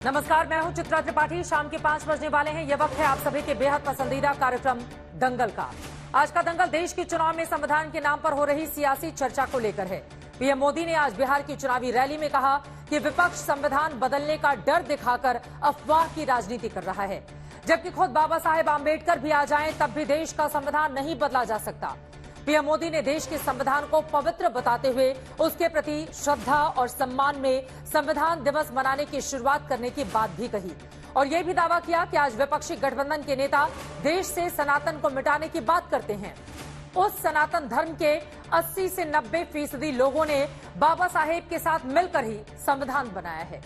नमस्कार, मैं हूं चित्रा त्रिपाठी। शाम के 5 बजने वाले हैं। यह वक्त है आप सभी के बेहद पसंदीदा कार्यक्रम दंगल का। आज का दंगल देश के चुनाव में संविधान के नाम पर हो रही सियासी चर्चा को लेकर है। पीएम मोदी ने आज बिहार की चुनावी रैली में कहा कि विपक्ष संविधान बदलने का डर दिखाकर अफवाह की राजनीति कर रहा है, जबकि खुद बाबा साहेब आंबेडकर भी आ जाएं तब भी देश का संविधान नहीं बदला जा सकता। पीएम मोदी ने देश के संविधान को पवित्र बताते हुए उसके प्रति श्रद्धा और सम्मान में संविधान दिवस मनाने की शुरुआत करने की बात भी कही और यह भी दावा किया कि आज विपक्षी गठबंधन के नेता देश से सनातन को मिटाने की बात करते हैं। उस सनातन धर्म के 80 से 90% लोगों ने बाबा साहेब के साथ मिलकर ही संविधान बनाया है।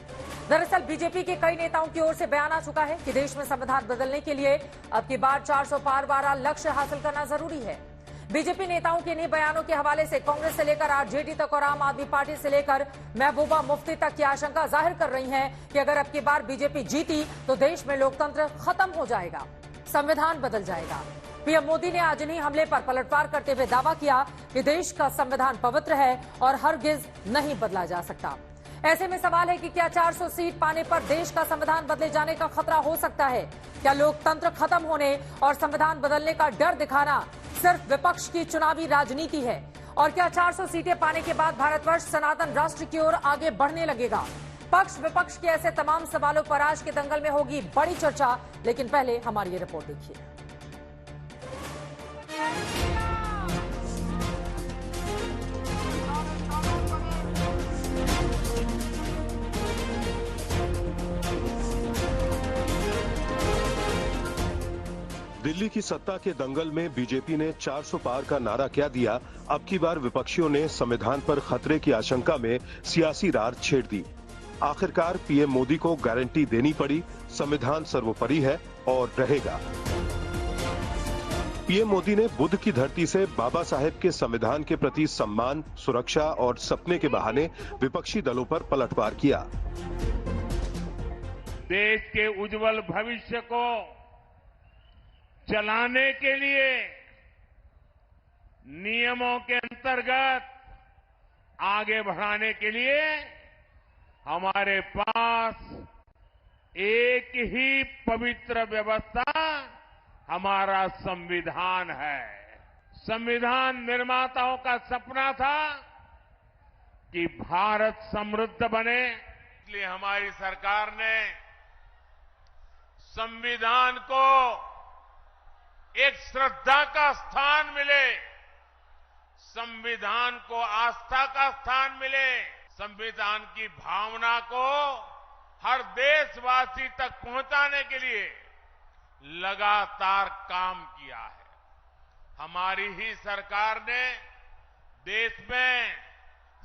दरअसल बीजेपी के कई नेताओं की ओर से बयान आ चुका है कि देश में संविधान बदलने के लिए अब की बार 400 पार वाला लक्ष्य हासिल करना जरूरी है। बीजेपी नेताओं के इन्हीं बयानों के हवाले से कांग्रेस से लेकर आरजेडी तक और आम आदमी पार्टी से लेकर महबूबा मुफ्ती तक की आशंका जाहिर कर रही हैं कि अगर अब की बार बीजेपी जीती तो देश में लोकतंत्र खत्म हो जाएगा, संविधान बदल जाएगा। पीएम मोदी ने आज इन्हीं हमले पर पलटवार करते हुए दावा किया कि देश का संविधान पवित्र है और हरगिज नहीं बदला जा सकता। ऐसे में सवाल है कि क्या 400 सीट पाने पर देश का संविधान बदले जाने का खतरा हो सकता है? क्या लोकतंत्र खत्म होने और संविधान बदलने का डर दिखाना सिर्फ विपक्ष की चुनावी राजनीति है? और क्या 400 सीटें पाने के बाद भारतवर्ष सनातन राष्ट्र की ओर आगे बढ़ने लगेगा? पक्ष विपक्ष के ऐसे तमाम सवालों पर आज के दंगल में होगी बड़ी चर्चा, लेकिन पहले हमारी ये रिपोर्ट देखिए। दिल्ली की सत्ता के दंगल में बीजेपी ने 400 पार का नारा क्या दिया। अब की बार विपक्षियों ने संविधान पर खतरे की आशंका में सियासी रार छेड़ दी। आखिरकार पीएम मोदी को गारंटी देनी पड़ी, संविधान सर्वोपरि है और रहेगा। पीएम मोदी ने बुद्ध की धरती से बाबा साहेब के संविधान के प्रति सम्मान, सुरक्षा और सपने के बहाने विपक्षी दलों पर पलटवार किया। देश के उज्जवल भविष्य को चलाने के लिए नियमों के अंतर्गत आगे बढ़ाने के लिए हमारे पास एक ही पवित्र व्यवस्था हमारा संविधान है। संविधान निर्माताओं का सपना था कि भारत समृद्ध बने, इसलिए हमारी सरकार ने संविधान को एक श्रद्धा का स्थान मिले, संविधान को आस्था का स्थान मिले, संविधान की भावना को हर देशवासी तक पहुंचाने के लिए लगातार काम किया है। हमारी ही सरकार ने देश में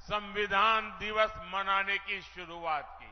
संविधान दिवस मनाने की शुरुआत की।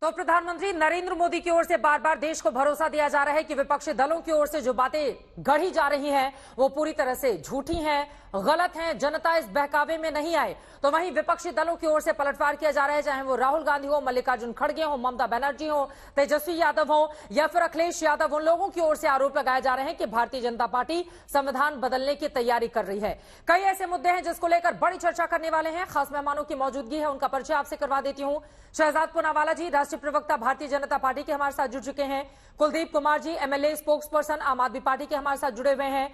तो प्रधानमंत्री नरेंद्र मोदी की ओर से बार बार देश को भरोसा दिया जा रहा है कि विपक्षी दलों की ओर से जो बातें गढ़ी जा रही हैं वो पूरी तरह से झूठी हैं, गलत हैं, जनता इस बहकावे में नहीं आए। तो वहीं विपक्षी दलों की ओर से पलटवार किया जा रहा है, चाहे वो राहुल गांधी हो, मल्लिकार्जुन खड़गे हो, ममता बनर्जी हो, तेजस्वी यादव हो या फिर अखिलेश यादव। उन लोगों की ओर से आरोप लगाए जा रहे हैं कि भारतीय जनता पार्टी संविधान बदलने की तैयारी कर रही है। कई ऐसे मुद्दे हैं जिसको लेकर बड़ी चर्चा करने वाले हैं। खास मेहमानों की मौजूदगी है, उनका परिचय आपसे करवा देती हूं। शहजाद पूनावाला जी, राष्ट्रीय प्रवक्ता भारतीय जनता पार्टी के हमारे साथ जुड़ चुके हैं। Kuldeep Kumar ji, MLA spokes person आम आदमी पार्टी के हमारे साथ जुड़े हुए हैं।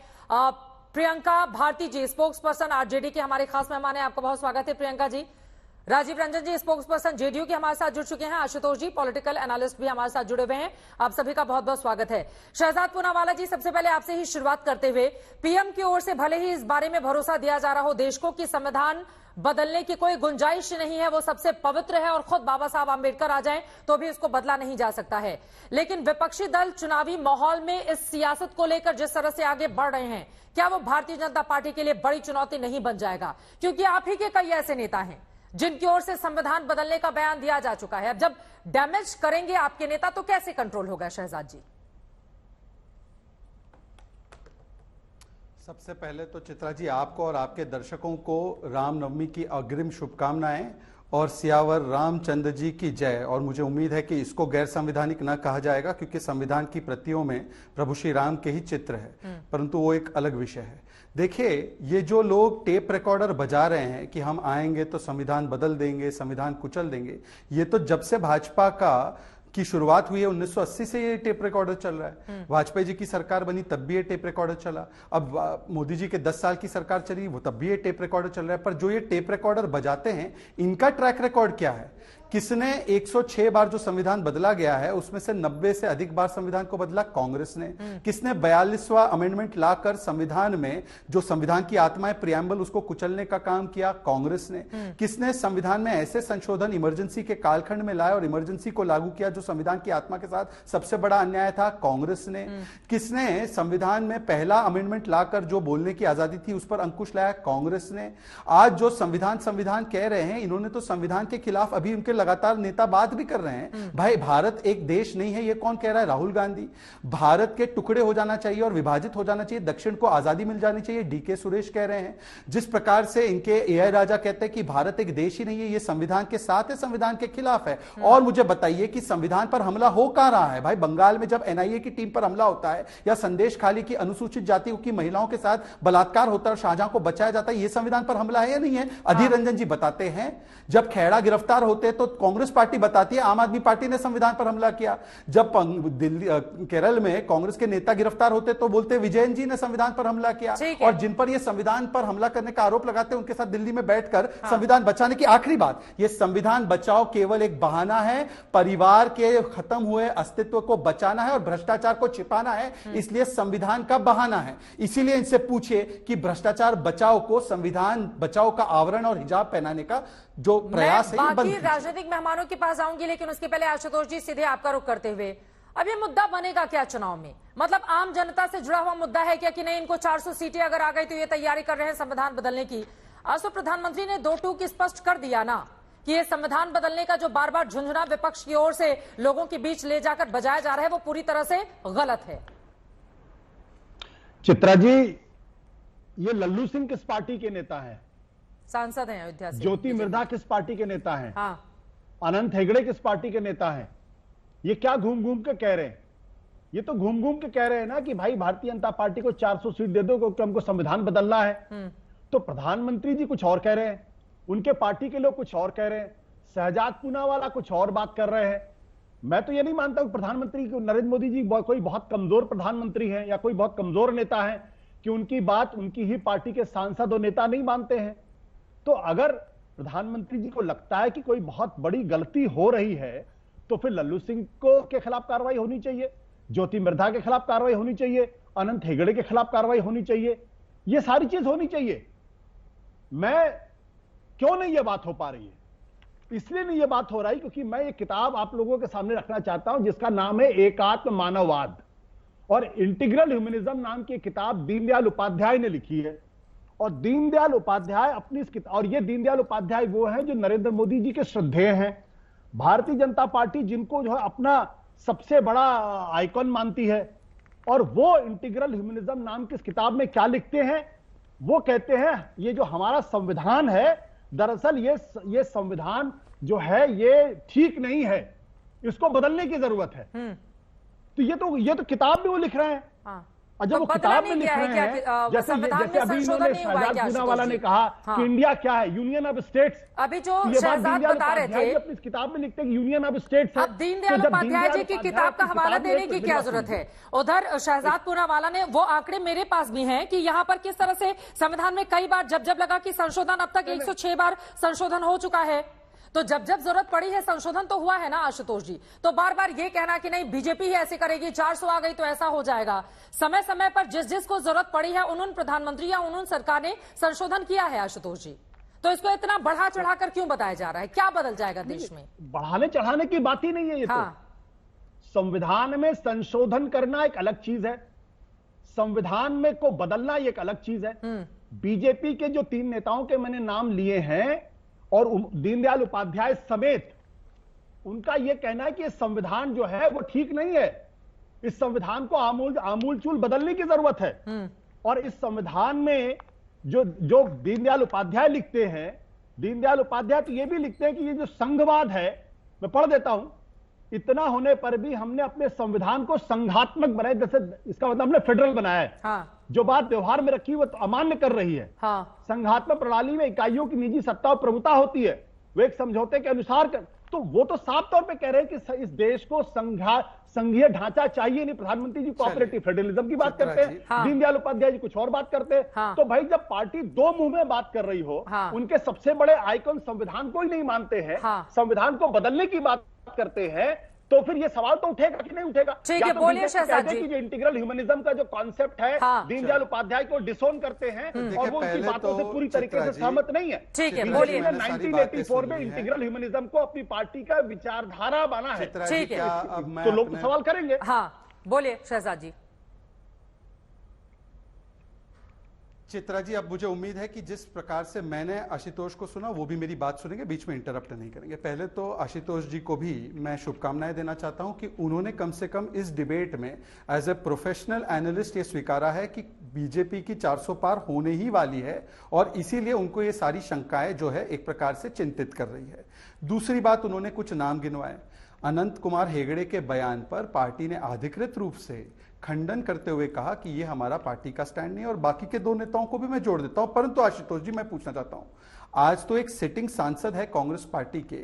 प्रियंका भारती जी, स्पोक्स पर्सन आरजेडी के हमारे खास मेहमान हैं, आपका बहुत स्वागत है प्रियंका जी। राजीव रंजन जी, स्पोक्स पर्सन जेडीयू के हमारे साथ जुड़ चुके हैं। आशुतोष जी, पॉलिटिकल एनालिस्ट भी हमारे साथ जुड़े हुए हैं, आप सभी का बहुत बहुत स्वागत है। शहजाद पूनावाला जी, सबसे पहले आपसे ही शुरुआत करते हुए, पीएम की ओर से भले ही इस बारे में भरोसा दिया जा रहा हो देश को कि संविधान बदलने की कोई गुंजाइश नहीं है, वो सबसे पवित्र है और खुद बाबा साहब आंबेडकर आ जाएं तो भी इसको बदला नहीं जा सकता है, लेकिन विपक्षी दल चुनावी माहौल में इस सियासत को लेकर जिस तरह से आगे बढ़ रहे हैं, क्या वो भारतीय जनता पार्टी के लिए बड़ी चुनौती नहीं बन जाएगा? क्योंकि आप ही के कई ऐसे नेता हैं जिनकी ओर से संविधान बदलने का बयान दिया जा चुका है। अब जब डैमेज करेंगे आपके नेता तो कैसे कंट्रोल होगा? शहजाद जी, सबसे पहले तो चित्रा जी, आपको और आपके दर्शकों को रामनवमी की अग्रिम शुभकामनाएं और सियावर रामचंद्र जी की जय। और मुझे उम्मीद है कि इसको गैर संवैधानिक न कहा जाएगा, क्योंकि संविधान की प्रतियों में प्रभु श्री राम के ही चित्र है, परंतु वो एक अलग विषय है। देखिए, ये जो लोग टेप रिकॉर्डर बजा रहे हैं कि हम आएंगे तो संविधान बदल देंगे, संविधान कुचल देंगे, ये तो जब से भाजपा की शुरुआत हुई है 1980 से ये टेप रिकॉर्डर चल रहा है। वाजपेयी जी की सरकार बनी तब भी ये टेप रिकॉर्डर चला, अब मोदी जी के 10 साल की सरकार चली वो तब भी ये टेप रिकॉर्डर चल रहा है। पर जो ये टेप रिकॉर्डर बजाते हैं, इनका ट्रैक रिकॉर्ड क्या है? किसने 106 बार जो संविधान बदला गया है उसमें से 90 से अधिक बार संविधान को बदला? कांग्रेस ने। किसने 42वां अमेंडमेंट लाकर संविधान में जो संविधान की आत्मा है प्रियम्बल, उसको कुचलने का काम किया? कांग्रेस ने। किसने संविधान में ऐसे संशोधन इमरजेंसी के कालखंड में लाए और इमरजेंसी को लागू किया जो संविधान की आत्मा के साथ सबसे बड़ा अन्याय था? कांग्रेस ने। किसने संविधान में पहला अमेंडमेंट लाकर जो बोलने की आजादी थी उस पर अंकुश लाया? कांग्रेस ने। आज जो संविधान कह रहे हैं, इन्होंने तो संविधान के खिलाफ अभी उनके लगातार नेता बात भी कर रहे हैं। भाई, भारत एक देश नहीं है, ये कौन कह रहा है? राहुल गांधी। भारत के टुकड़े हो जाना चाहिए और विभाजित हो जाना चाहिए, दक्षिण को आजादी मिल जानी चाहिए, डीके सुरेश कह रहे हैं। जिस प्रकार से इनके एआई राजा कहते हैं कि भारत एक देश ही नहीं है, ये संविधान के साथ है, संविधान के खिलाफ है। और मुझे बताइए कि संविधान पर हमला हो कहां रहा है? भाई, बंगाल में जब एनआईए की टीम पर हमला होता है या संदेश खाली की अनुसूचित जाति की महिलाओं के साथ बलात्कार होता है और शाहजहां को बचाया जाता है, ये संविधान पर हमला है या नहीं है? अधीर रंजन जी बताते हैं। जब खेड़ा गिरफ्तार होते हैं तो कांग्रेस पार्टी बताती है आम आदमी पार्टी ने संविधान पर हमला किया। जब दिल्ली केरल में कांग्रेस के नेता गिरफ्तार होते तो बोलते विजयन जी ने संविधान पर हमला किया। और जिन पर ये संविधान पर हमला करने का आरोप लगाते हैं उनके साथ दिल्ली में बैठकर संविधान बचाने की आखिरी बात, ये संविधान बचाओ केवल एक बहाना है, परिवार के खत्म हुए अस्तित्व को बचाना है और भ्रष्टाचार को छिपाना है, इसलिए संविधान का बहाना है। इसीलिए इनसे पूछिए कि भ्रष्टाचार बचाओ को संविधान बचाओ का आवरण और हिजाब पहनाने का जो प्रयास है, बाकी राजनीतिक मेहमानों के पास आऊंगी, लेकिन उसके पहले आशुतोष जी सीधे आपका रुख करते हुए, अब ये मुद्दा बनेगा क्या चुनाव में? मतलब आम जनता से जुड़ा हुआ मुद्दा है क्या कि नहीं? इनको 400 सीटें अगर आ गई तो ये तैयारी कर रहे हैं संविधान बदलने की। आज तो प्रधानमंत्री ने 2 टूक स्पष्ट कर दिया ना कि ये संविधान बदलने का जो बार बार झुंझुना विपक्ष की ओर से लोगों के बीच ले जाकर बजाया जा रहा है वो पूरी तरह से गलत है। चित्रा जी, ये लल्लू सिंह किस पार्टी के नेता हैं? सांसद हैं अयोध्या से। ज्योति मिर्धा किस पार्टी के नेता हैं? हाँ। अनंत हेगड़े किस पार्टी के नेता हैं? ये क्या घूम घूम के कह रहे हैं? ये तो घूम घूम के कह रहे हैं ना कि भाई भारतीय जनता पार्टी को 400 सीट दे दो क्योंकि हमको संविधान बदलना है। तो प्रधानमंत्री जी कुछ और कह रहे हैं, उनके पार्टी के लोग कुछ और कह रहे हैं, शहजाद पूनावाला कुछ और बात कर रहे हैं। मैं तो ये नहीं मानता कि प्रधानमंत्री नरेंद्र मोदी जी कोई बहुत कमजोर प्रधानमंत्री है या कोई बहुत कमजोर नेता है कि उनकी बात उनकी ही पार्टी के सांसद और नेता नहीं मानते हैं। तो अगर प्रधानमंत्री जी को लगता है कि कोई बहुत बड़ी गलती हो रही है तो फिर लल्लू सिंह के खिलाफ कार्रवाई होनी चाहिए, ज्योति मिर्धा के खिलाफ कार्रवाई होनी चाहिए, अनंत हेगड़े के खिलाफ कार्रवाई होनी चाहिए, ये सारी चीज होनी चाहिए। मैं क्यों नहीं ये बात हो पा रही है? इसलिए नहीं ये बात हो रही क्योंकि मैं ये किताब आप लोगों के सामने रखना चाहता हूं जिसका नाम है एकात्म मानववाद और इंटीग्रल ह्यूमनिज्म नाम की किताब दीनदयाल उपाध्याय ने लिखी है। और दीनदयाल उपाध्याय अपनी इस किताब, और ये दीनदयाल उपाध्याय वो हैं जो नरेंद्र मोदी जी के श्रद्धेय हैं। भारतीय जनता पार्टी जिनको जो है अपना सबसे बड़ा आइकॉन मानती है, और वो इंटीग्रल ह्यूमनिज्म नाम की इस किताब में क्या लिखते हैं? वो कहते हैं ये जो हमारा संविधान है, दरअसल ये संविधान जो है ये ठीक नहीं है, इसको बदलने की जरूरत है। तो ये तो किताब में वो लिख रहे हैं। हाँ। और जब वो किताब में लिख रहे हैं, जैसे अभी इन्होंने शहजाद पूनावाला ने कहा कि इंडिया क्या है, यूनियन ऑफ स्टेट्स। अभी जो शहजाद बता रहे थे अपनी किताब में लिखते हैं यूनियन ऑफ स्टेट्स है। अब दीनदयाल उपाध्याय जी की किताब का हवाला देने की क्या जरूरत है? उधर शहजाद पूनावाला ने वो आंकड़े मेरे पास भी हैं कि यहाँ पर किस तरह से संविधान में कई बार जब लगा कि संशोधन, अब तक 106 बार संशोधन हो चुका है, तो जब जरूरत पड़ी है संशोधन तो हुआ है ना आशुतोष जी। तो बार बार ये कहना कि नहीं बीजेपी ही ऐसे करेगी, 400 आ गई तो ऐसा हो जाएगा, समय समय पर जिस को जरूरत पड़ी है उन प्रधानमंत्री या उन सरकार ने संशोधन किया है आशुतोष जी। तो इसको इतना बढ़ा चढ़ाकर क्यों बताया जा रहा है? क्या बदल जाएगा देश में? बढ़ाने चढ़ाने की बात ही नहीं है ये। हाँ। तो संविधान में संशोधन करना एक अलग चीज है, संविधान में को बदलना एक अलग चीज है। बीजेपी के जो 3 नेताओं के मैंने नाम लिए हैं और दीनदयाल उपाध्याय समेत, उनका यह कहना है कि संविधान जो है वो ठीक नहीं है, इस संविधान को आमूलचूल बदलने की जरूरत है। और इस संविधान में जो दीनदयाल उपाध्याय लिखते हैं दीनदयाल उपाध्याय तो ये भी लिखते हैं कि ये जो संघवाद है, मैं पढ़ देता हूं, इतना होने पर भी हमने अपने संविधान को संघात्मक बनाया, जैसे इसका मतलब हमने फेडरल बनाया है। हाँ। जो बात व्यवहार में रखी वो तो अमान्य कर रही है। हाँ। संघात्मक प्रणाली में इकाइयों की निजी सत्ता और प्रभुता होती है, वो एक समझौते के अनुसार तो वो तो साफ तौर पे कह रहे हैं कि इस देश को संघीय ढांचा चाहिए नहीं। प्रधानमंत्री जी कोऑपरेटिव फेडरलिज्म की बात करते हैं, हाँ। दीनदयाल उपाध्याय जी कुछ और बात करते हैं। हाँ। तो भाई जब पार्टी दो मुंह में बात कर रही हो, हाँ। उनके सबसे बड़े आइकन संविधान को ही नहीं मानते हैं, हाँ। संविधान को बदलने की बात करते हैं, तो फिर ये सवाल तो उठेगा कि नहीं उठेगा। ठीक है, बोलिए शहजाद जी। जो इंटीग्रल ह्यूमनिज्म का जो कॉन्सेप्ट है, हाँ। दीनदयाल उपाध्याय को डिसोन करते हैं और वो उनकी बातों से पूरी तरीके से सहमत नहीं है। ठीक है, बोलिए। 1984 में इंटीग्रल ह्यूमनिज्म को अपनी पार्टी का विचारधारा बना है, ठीक है, तो लोग सवाल करेंगे। हाँ बोलिए शहजाद जी। चित्रा जी, अब मुझे उम्मीद है कि जिस प्रकार से मैंने आशुतोष को सुना वो भी मेरी बात सुनेंगे, बीच में इंटरप्ट नहीं करेंगे। पहले तो आशुतोष जी को भी मैं शुभकामनाएं देना चाहता हूं कि उन्होंने कम से कम इस डिबेट में एज ए प्रोफेशनल एनालिस्ट ये स्वीकारा है कि बीजेपी की 400 पार होने ही वाली है और इसीलिए उनको ये सारी शंकाएं जो है एक प्रकार से चिंतित कर रही है। दूसरी बात, उन्होंने कुछ नाम गिनवाए। अनंत कुमार हेगड़े के बयान पर पार्टी ने अधिकृत रूप से खंडन करते हुए कहा कि ये हमारा पार्टी का स्टैंड नहीं है, और बाकी के दो नेताओं को भी मैं जोड़ देता हूं। परंतु आशुतोष जी, मैं पूछना चाहता हूं, आज तो एक सिटिंग सांसद है कांग्रेस पार्टी के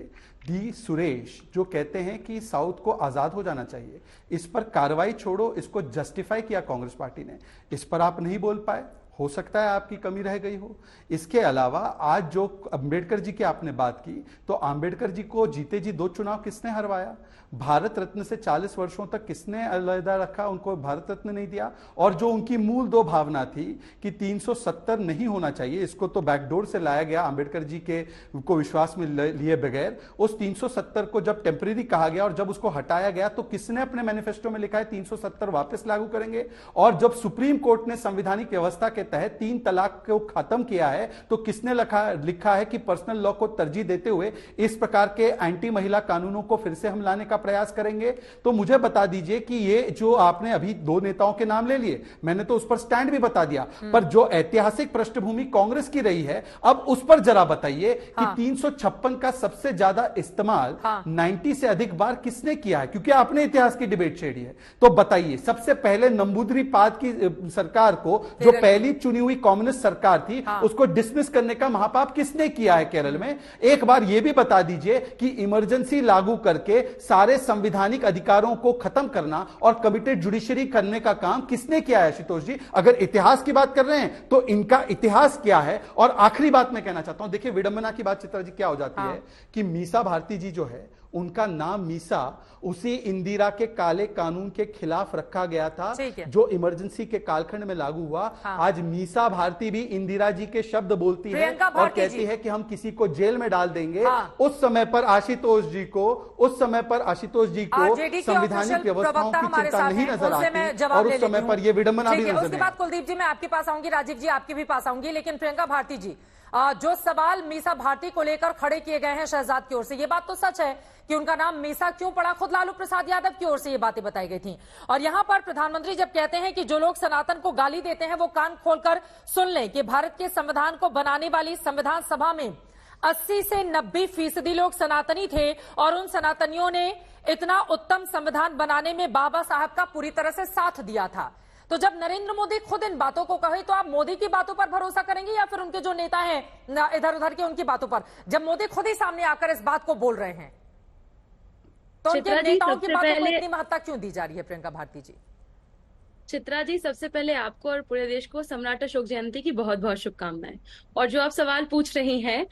डी सुरेश, जो कहते हैं कि साउथ को आजाद हो जाना चाहिए। इस पर कार्रवाई छोड़ो, इसको जस्टिफाई किया कांग्रेस पार्टी ने, इस पर आप नहीं बोल पाए। हो सकता है आपकी कमी रह गई हो। इसके अलावा आज जो अंबेडकर जी की आपने बात की, तो अंबेडकर जी को जीते जी 2 चुनाव किसने हरवाया? भारत रत्न से 40 वर्षों तक किसने अलग रखा, उनको भारत रत्न नहीं दिया। और जो उनकी मूल 2 भावना थी कि 370 नहीं होना चाहिए, इसको तो बैकडोर से लाया गया अंबेडकर जी के को विश्वास में लिए बगैर। उस 370 को जब टेम्परेरी कहा गया और जब उसको हटाया गया, तो किसने अपने मैनिफेस्टो में लिखा है 370 वापस लागू करेंगे? और जब सुप्रीम कोर्ट ने संवैधानिक व्यवस्था के तहत 3 तलाक को खत्म किया है, तो किसने लिखा है कि पर्सनल लॉ को तरजीह देते हुए इस प्रकार के एंटी महिला कानूनों को फिर से हम लाने का प्रयास करेंगे? तो मुझे बता दीजिए कि ये जो आपने अभी 2 नेताओं के नाम ले लिए, मैंने तो उस पर स्टैंड भी बता दिया, पर जो ऐतिहासिक पृष्ठभूमि कांग्रेस की रही है, अब उस पर जरा बताइए कि 356 का सबसे ज्यादा इस्तेमाल 90 से अधिक बार किसने किया है? क्योंकि आपने इतिहास की डिबेट छेड़ी है, तो बताइए। सबसे पहले नंबूदरी पाद की सरकार को, जो पहली चुनी हुई कम्युनिस्ट सरकार थी, उसको डिसमिस करने का महापाप किसने किया है केरल में? एक बार यह भी बता दीजिए कि इमरजेंसी लागू करके सारे संवैधानिक अधिकारों को खत्म करना और कमिटेड जुडिशरी करने का काम किसने किया है? आशुतोष जी, अगर इतिहास की बात कर रहे हैं तो इनका इतिहास क्या है? और आखिरी बात मैं कहना चाहता हूं, देखिए विडंबना की बात चित्रा जी क्या हो जाती है कि मीसा भारती जी जो है, उनका नाम मीसा उसी इंदिरा के काले कानून के खिलाफ रखा गया था जो इमरजेंसी के कालखंड में लागू हुआ। आज मीसा भारती भी इंदिरा जी के शब्द बोलती है और कहती है कि हम किसी को जेल में डाल देंगे। उस समय पर आशुतोष जी को संवैधानिक व्यवस्थाओं की चिंता नहीं नजर आती, और उस समय पर यह विडंबना भी नजर। उसके बाद कुलदीप जी मैं आपके पास आऊंगी, राजीव जी आपके भी पास आऊंगी, लेकिन प्रियंका भारती जी, जो सवाल मीसा भारती को लेकर खड़े किए गए हैं शहजाद की ओर से, ये बात तो सच है कि उनका नाम मीसा क्यों पड़ा, खुद लालू प्रसाद यादव की ओर से ये बातें बताई गई थी। और यहां पर प्रधानमंत्री जब कहते हैं कि जो लोग सनातन को गाली देते हैं वो कान खोलकर सुन लें कि भारत के संविधान को बनाने वाली संविधान सभा में 80 से 90% लोग सनातनी थे, और उन सनातनियों ने इतना उत्तम संविधान बनाने में बाबा साहब का पूरी तरह से साथ दिया था। तो जब नरेंद्र मोदी खुद इन बातों को कहे, तो आप मोदी की बातों पर भरोसा करेंगे या फिर उनके जो नेता हैं इधर उधर के उनकी बातों पर? जब मोदी खुद ही सामने आकर इस बात को बोल रहे हैं, तो उनके नेताओं की बातों को इतनी महत्ता क्यों दी जा रही है? प्रियंका भारती जी। चित्रा जी, सबसे पहले आपको और पूरे देश को सम्राट अशोक जयंती की बहुत बहुत शुभकामनाएं। और जो आप सवाल पूछ रही हैं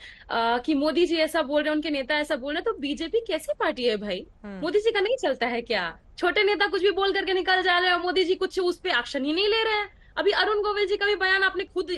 कि मोदी जी ऐसा बोल रहे हैं, उनके नेता ऐसा बोल रहे हैं, तो बीजेपी कैसी पार्टी है भाई? मोदी जी का नहीं चलता है क्या? छोटे नेता कुछ भी बोल करके निकल जा रहे हैं और मोदी जी कुछ उस पर एक्शन ही नहीं ले रहे हैं। अभी अरुण गोविल जी का भी बयान आपने खुद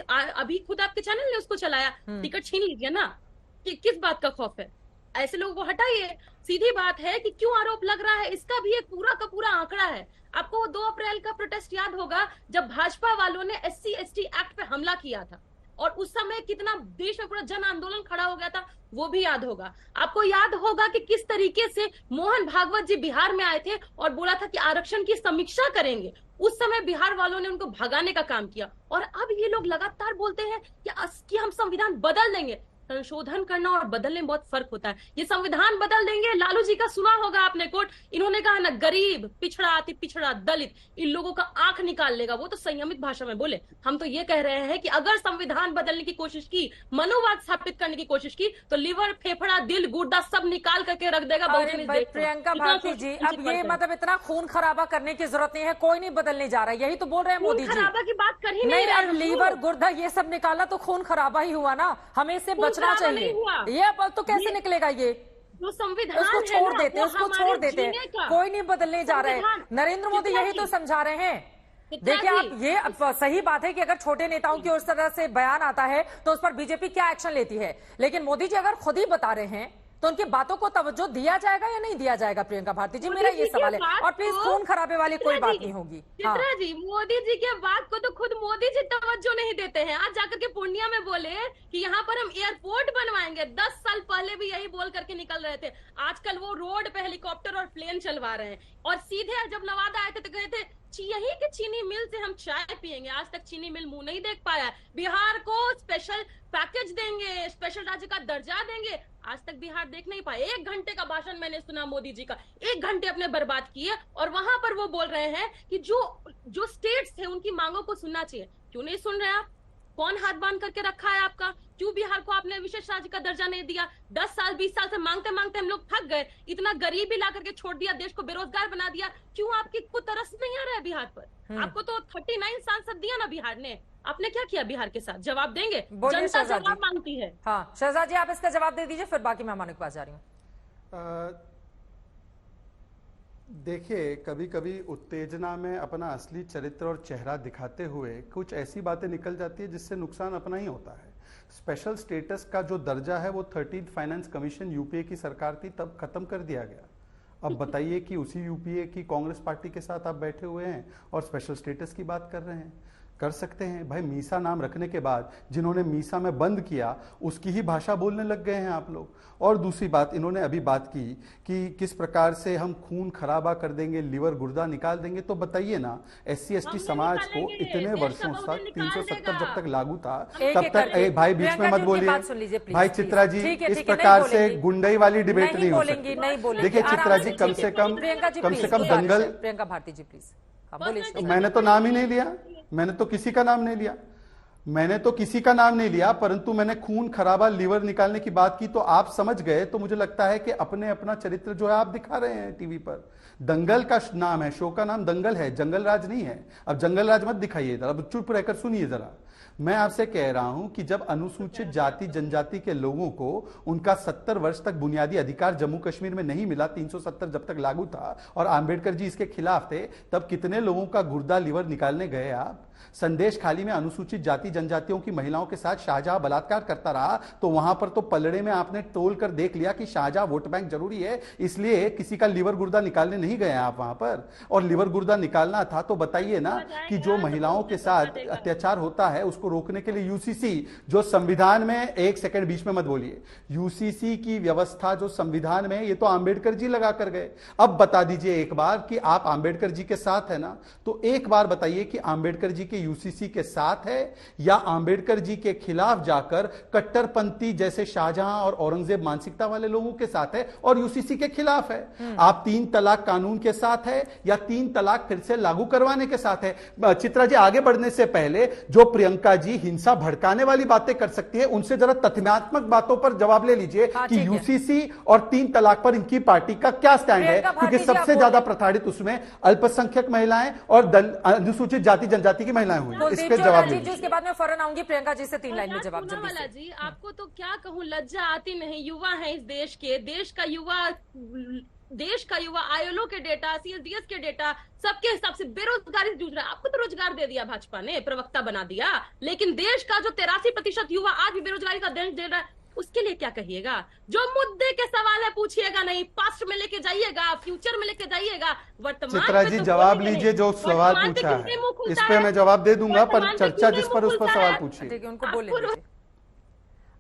आपके चैनल ने उसको चलाया, टिकट छीन लीजिए ना, कि किस बात का खौफ है? ऐसे लोगों को हटाइए। सीधी बात है कि क्यों आरोप लग रहा है, इसका भी एक पूरा का पूरा आंकड़ा है। आपको 2 अप्रैल का प्रोटेस्ट याद होगा, जब भाजपा वालों ने SC/ST एक्ट पे हमला किया था, और उस समय कितना देश में पूरा जन आंदोलन खड़ा हो गया था, वो भी याद होगा। आपको याद होगा कि किस तरीके से मोहन भागवत जी बिहार में आए थे और बोला था कि आरक्षण की समीक्षा करेंगे। उस समय बिहार वालों ने उनको भगाने का काम किया, और अब ये लोग लगातार बोलते हैं कि हम संविधान बदल देंगे। संशोधन करना और बदलने में बहुत फर्क होता है। ये संविधान बदल देंगे, लालू जी का सुना होगा आपने कोट, इन्होंने कहा ना गरीब, पिछड़ा, अति पिछड़ा, दलित, इन लोगों का आंख निकाल लेगा। वो तो संयमित भाषा में बोले। हम तो ये कह रहे हैं कि अगर संविधान बदलने की कोशिश की, मनोवाद स्थापित करने की कोशिश की, तो लिवर, फेफड़ा, दिल, गुर्दा सब निकाल करके रख देगा बहुजन इस देश को। प्रियंका भारती जी, अब ये मतलब इतना खून खराबा करने की जरूरत नहीं है, कोई नहीं बदलने जा रहा है, यही तो बोल रहे हैं मोदी जी। खराबा की बात कर ही नहीं, रहे अब लीवर, गुर्दा ये सब निकाला तो खून खराबा ही हुआ ना, हमें इससे बचना चाहिए। ये अब तो कैसे निकलेगा ये? जो संविधान उसको है छोड़ ना, देते, वो उसको छोड़ हमारे देते, जीने का कोई नहीं बदलने जा रहे हैं। संविधान। नरेंद्र मोदी चित्रा यही जी, तो समझा रहे हैं। चित्रा देखिए आप, जी, ये अब सही बात है कि अगर छोटे नेताओं की उस तरह से बयान आता है तो उस पर बीजेपी क्या एक्शन लेती है, लेकिन मोदी जी अगर खुद ही बता रहे हैं तो उनकी बातों को तवज्जो दिया जाएगा या नहीं दिया जाएगा? प्रियंका भारती जी, मेरा ये सवाल है। और प्लीज खून खराबे वाली कोई बात नहीं होगी। चित्रा जी, मोदी जी के बात को तो खुद मोदी जी तवज्जो नहीं देते हैं। आज जाकर के पूर्णिया में बोले कि यहाँ पर हम एयरपोर्ट बनवाएंगे। 10 साल पहले भी यही बोल करके निकल रहे थे। आजकल वो रोड पे हेलीकॉप्टर और प्लेन चलवा रहे हैं। और सीधे जब नवादा आए थे तो कहे थे यही के चीनी मिल से हम चाय पियेंगे। आज तक चीनी मिल मुंह नहीं देख पाया। बिहार को स्पेशल पैकेज देंगे, स्पेशल राज्य का दर्जा देंगे, आज तक बिहार देख नहीं पाए। 1 घंटे का भाषण मैंने सुना मोदी जी का, 1 घंटे अपने बर्बाद किए। और वहां पर वो बोल रहे हैं कि जो स्टेट्स थे उनकी मांगों को सुनना चाहिए। क्यों नहीं सुन रहे आप? कौन हाथ बांध करके रखा है आपका? क्यों बिहार को आपने विशेष राज्य का दर्जा नहीं दिया? 10 साल 20 साल से मांगते मांगते हम लोग थक गए। इतना गरीबी ला करके छोड़ दिया, देश को बेरोजगार बना दिया। क्यों आपकी को तरस नहीं आ रहा है बिहार पर? आपको तो 39 सांसद दिया ना बिहार ने, आपने क्या किया बिहार के साथ? जवाब देंगे? जनता जवाब मांगती है। हाँ शहजाद जी, आप इसका जवाब दे दीजिए, फिर बाकी मेहमानों के पास जा रही हूँ। देखिए, कभी कभी उत्तेजना में अपना असली चरित्र और चेहरा दिखाते हुए कुछ ऐसी बातें निकल जाती है जिससे नुकसान अपना ही होता है। स्पेशल स्टेटस का जो दर्जा है वो 13th फाइनेंस कमीशन यूपीए की सरकार थी तब खत्म कर दिया गया। अब बताइए कि उसी यूपीए की कांग्रेस पार्टी के साथ आप बैठे हुए हैं और स्पेशल स्टेटस की बात कर रहे हैं। कर सकते हैं भाई, मीसा नाम रखने के बाद जिन्होंने मीसा में बंद किया उसकी ही भाषा बोलने लग गए हैं आप लोग। और दूसरी बात, इन्होंने अभी बात की कि किस प्रकार से हम खून खराबा कर देंगे, लिवर गुर्दा निकाल देंगे। तो बताइए ना, SC/ST समाज को इतने वर्षों तक 370 जब तक लागू था तब तक, भाई बीच में मत बोलिए भाई चित्रा जी, इस प्रकार से गुंडई वाली डिबेट नहीं हो सकती। देखिए चित्रा जी, कम से कम दंगल, प्रियंका भारती जी प्लीज। मैंने तो नाम ही नहीं लिया, मैंने तो किसी का नाम नहीं लिया, परंतु मैंने खून खराबा लिवर निकालने की बात की तो आप समझ गए। तो मुझे लगता है कि अपना चरित्र जो है आप दिखा रहे हैं टीवी पर। दंगल का नाम है, शो का नाम दंगल है, जंगल राज नहीं है। अब जंगल राज मत दिखाइए इधर, अब चुप रहकर सुनिए जरा। मैं आपसे कह रहा हूं कि जब अनुसूचित जाति जनजाति के लोगों को उनका 70 वर्ष तक बुनियादी अधिकार जम्मू कश्मीर में नहीं मिला, 370 जब तक लागू था और आंबेडकर जी इसके खिलाफ थे, तब कितने लोगों का गुर्दा लिवर निकालने गए आप? संदेश खाली में अनुसूचित जाति जनजातियों की महिलाओं के साथ शाहजहां बलात्कार करता रहा तो वहां पर तो पलड़े में आपने तोल कर देख लिया कि शाहजहां वोट बैंक जरूरी है, इसलिए किसी का लिवर गुर्दा निकालने नहीं गए आप वहां पर। और लिवर गुर्दा निकालना था तो बताइए ना कि जो महिलाओं के साथ अत्याचार होता है उसको रोकने के लिए यूसीसी, जो संविधान में, 1 सेकंड बीच में मत बोलिए, यूसीसी की व्यवस्था जो संविधान में, ये तो आंबेडकर जी लगा कर गए। अब बता दीजिए एक बार कि आप आंबेडकर जी के साथ है ना, तो एक बार बताइए कि आंबेडकर जी के यूसीसी के साथ है या आंबेडकर जी के खिलाफ जाकर कट्टरपंथी जैसे शाहजहां और औरंगजेब मानसिकता वाले लोगों के साथ है और यूसीसी के खिलाफ है। आप 3 तलाक कानून के साथ है या 3 तलाक फिर से लागू करवाने के साथ है। चित्रा जी, आगे बढ़ने से पहले जो प्रियंका जी हिंसा भड़काने वाली बातें कर सकती है, उनसे जरा तथ्यात्मक बातों पर जवाब ले लीजिए कि यूसीसी और 3 तलाक पर इनकी पार्टी का क्या स्टैंड है, क्योंकि सबसे ज्यादा प्रताड़ित उसमें अल्पसंख्यक महिलाएं और अनुसूचित जाति जनजाति की महिलाएं हुई। इसके जवाब दीजिए। उसके बाद में फौरन आऊंगी प्रियंका जी से 3 लाइन में जवाब जल्दी से। जी, आपको तो क्या कहूं, लज्जा आती नहीं। युवा है इस देश के, देश का युवा आईएलओ के डेटा, सीएसडीएस के डेटा, सबके हिसाब से बेरोजगारी से जूझ रहा है। आपको तो रोजगार दे दिया भाजपा ने, प्रवक्ता बना दिया, लेकिन देश का जो 83% युवा आज भी बेरोजगारी का दंड दे रहा है, उसके लिए क्या कहिएगा? जो मुद्दे के सवाल है पूछिएगा नहीं, पास्ट में लेके जाइएगा, फ्यूचर में लेके जाइएगा, वर्तमान। चित्रा जी, जवाब लीजिए जो सवाल पूछा है, इस पे मैं जवाब दे दूंगा, पर चर्चा जिस पर उस पर सवाल पूछिए। उनको बोलने दीजिए।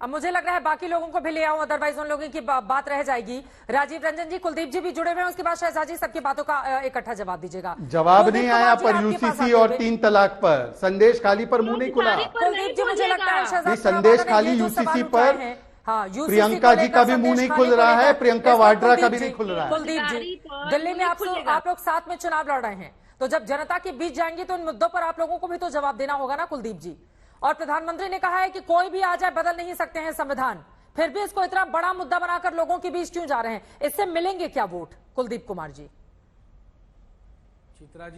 अब मुझे लग रहा है बाकी लोगों को भी ले आऊं, अदरवाइज उन लोगों की बात रह जाएगी। राजीव रंजन जी, कुलदीप जी भी जुड़े हुए हैं, उसके बाद शहजाद जी, सबकी बातों का इकट्ठा जवाब दीजिएगा। जवाब नहीं आया पर यूसीसी और 3 तलाक पर, संदेश खाली पर मुंह नहीं खुला। कुलदीप जी, मुझे लगता है संदेश खाली यूसीसी पर, हाँ, UCC प्रियंका को जी का भी लेकर मुंह नहीं संदेश खुल खाने को रहा है, लेकर। प्रियंका इसमें वाड्रा का कुलदीप भी जी, नहीं खुल रहा है। कुलदीप जी, सरकारी तौर दिल्ली में नहीं आप खुलेगा। लोग साथ में चुनाव लड़ रहे हैं, तो जब जनता के बीच जाएंगे तो इन मुद्दों पर आप लोगों को भी तो जवाब देना होगा ना कुलदीप जी। और प्रधानमंत्री ने कहा है कि कोई भी आ जाए बदल नहीं सकते हैं संविधान, फिर भी इसको इतना बड़ा मुद्दा बनाकर लोगों के बीच क्यों जा रहे हैं? इससे मिलेंगे क्या वोट? कुलदीप कुमार जी। चित्रा